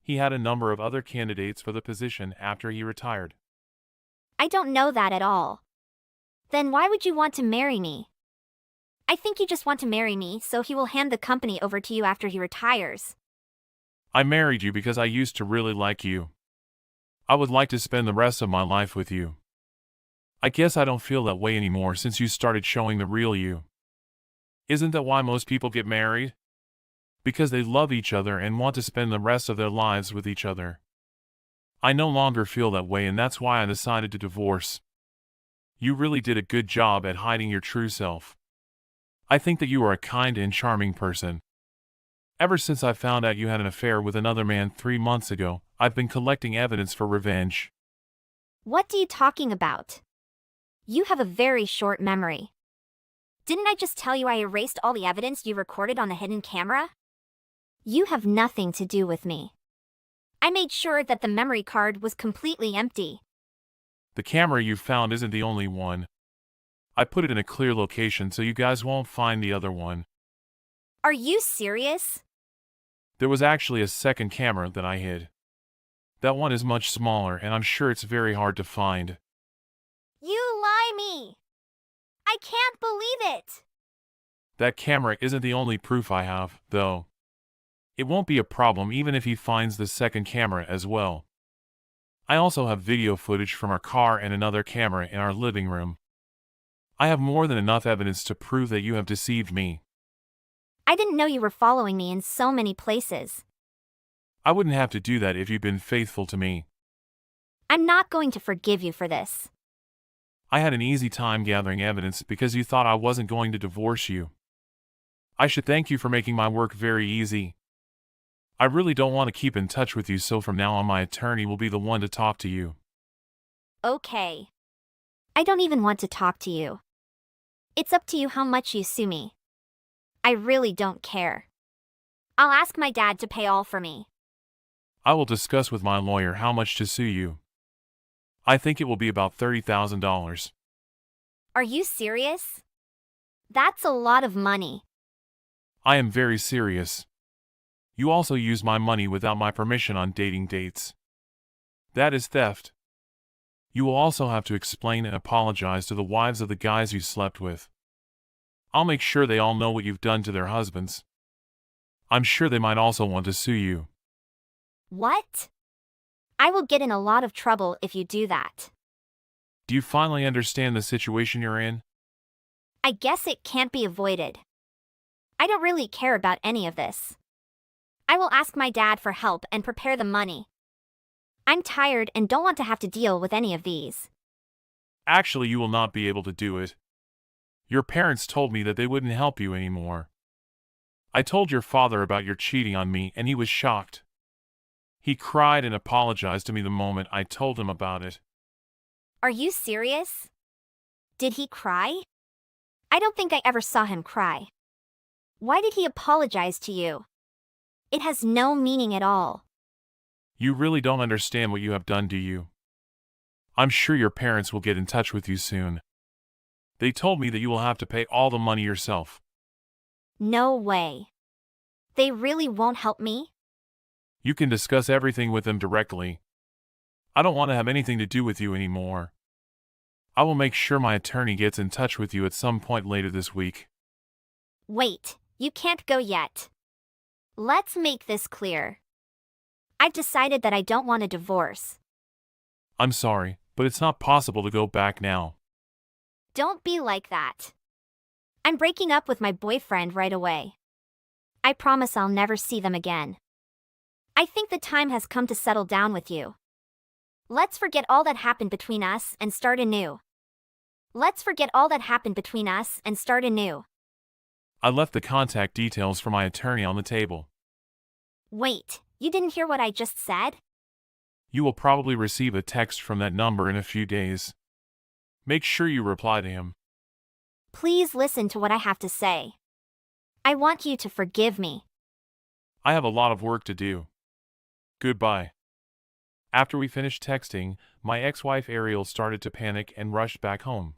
He had a number of other candidates for the position after he retired. I don't know that at all. Then why would you want to marry me? I think you just want to marry me so he will hand the company over to you after he retires. I married you because I used to really like you. I would like to spend the rest of my life with you. I guess I don't feel that way anymore since you started showing the real you. Isn't that why most people get married? Because they love each other and want to spend the rest of their lives with each other. I no longer feel that way, and that's why I decided to divorce. You really did a good job at hiding your true self. I think that you are a kind and charming person. Ever since I found out you had an affair with another man 3 months ago, I've been collecting evidence for revenge. What are you talking about? You have a very short memory. Didn't I just tell you I erased all the evidence you recorded on the hidden camera? You have nothing to do with me. I made sure that the memory card was completely empty. The camera you found isn't the only one. I put it in a clear location so you guys won't find the other one. Are you serious? There was actually a second camera that I hid. That one is much smaller, and I'm sure it's very hard to find. You lie me! I can't believe it! That camera isn't the only proof I have, though. It won't be a problem even if he finds the second camera as well. I also have video footage from our car and another camera in our living room. I have more than enough evidence to prove that you have deceived me. I didn't know you were following me in so many places. I wouldn't have to do that if you'd been faithful to me. I'm not going to forgive you for this. I had an easy time gathering evidence because you thought I wasn't going to divorce you. I should thank you for making my work very easy. I really don't want to keep in touch with you, so from now on my attorney will be the one to talk to you. Okay. I don't even want to talk to you. It's up to you how much you sue me. I really don't care. I'll ask my dad to pay all for me. I will discuss with my lawyer how much to sue you. I think it will be about $30,000. Are you serious? That's a lot of money. I am very serious. You also use my money without my permission on dating dates. That is theft. You will also have to explain and apologize to the wives of the guys you slept with. I'll make sure they all know what you've done to their husbands. I'm sure they might also want to sue you. What? I will get in a lot of trouble if you do that. Do you finally understand the situation you're in? I guess it can't be avoided. I don't really care about any of this. I will ask my dad for help and prepare the money. I'm tired and don't want to have to deal with any of these. Actually, you will not be able to do it. Your parents told me that they wouldn't help you anymore. I told your father about your cheating on me, and he was shocked. He cried and apologized to me the moment I told him about it. Are you serious? Did he cry? I don't think I ever saw him cry. Why did he apologize to you? It has no meaning at all. You really don't understand what you have done, do you? I'm sure your parents will get in touch with you soon. They told me that you will have to pay all the money yourself. No way. They really won't help me? You can discuss everything with them directly. I don't want to have anything to do with you anymore. I will make sure my attorney gets in touch with you at some point later this week. Wait, you can't go yet. Let's make this clear. I've decided that I don't want a divorce. I'm sorry, but it's not possible to go back now. Don't be like that. I'm breaking up with my boyfriend right away. I promise I'll never see them again. I think the time has come to settle down with you. Let's forget all that happened between us and start anew. Let's forget all that happened between us and start anew. I left the contact details for my attorney on the table. Wait, you didn't hear what I just said? You will probably receive a text from that number in a few days. Make sure you reply to him. Please listen to what I have to say. I want you to forgive me. I have a lot of work to do. Goodbye. After we finished texting, my ex-wife Ariel started to panic and rushed back home.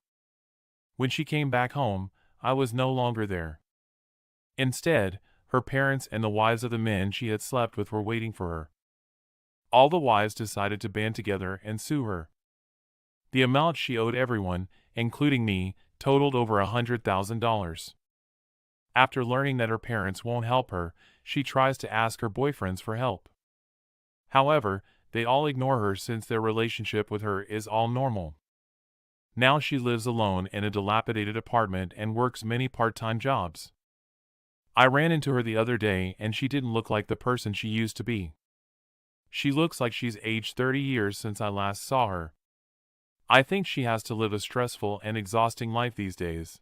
When she came back home, I was no longer there. Instead, her parents and the wives of the men she had slept with were waiting for her. All the wives decided to band together and sue her. The amount she owed everyone, including me, totaled over $100,000. After learning that her parents won't help her, she tries to ask her boyfriends for help. However, they all ignore her since their relationship with her is all normal. Now she lives alone in a dilapidated apartment and works many part-time jobs. I ran into her the other day and she didn't look like the person she used to be. She looks like she's aged 30 years since I last saw her. I think she has to live a stressful and exhausting life these days.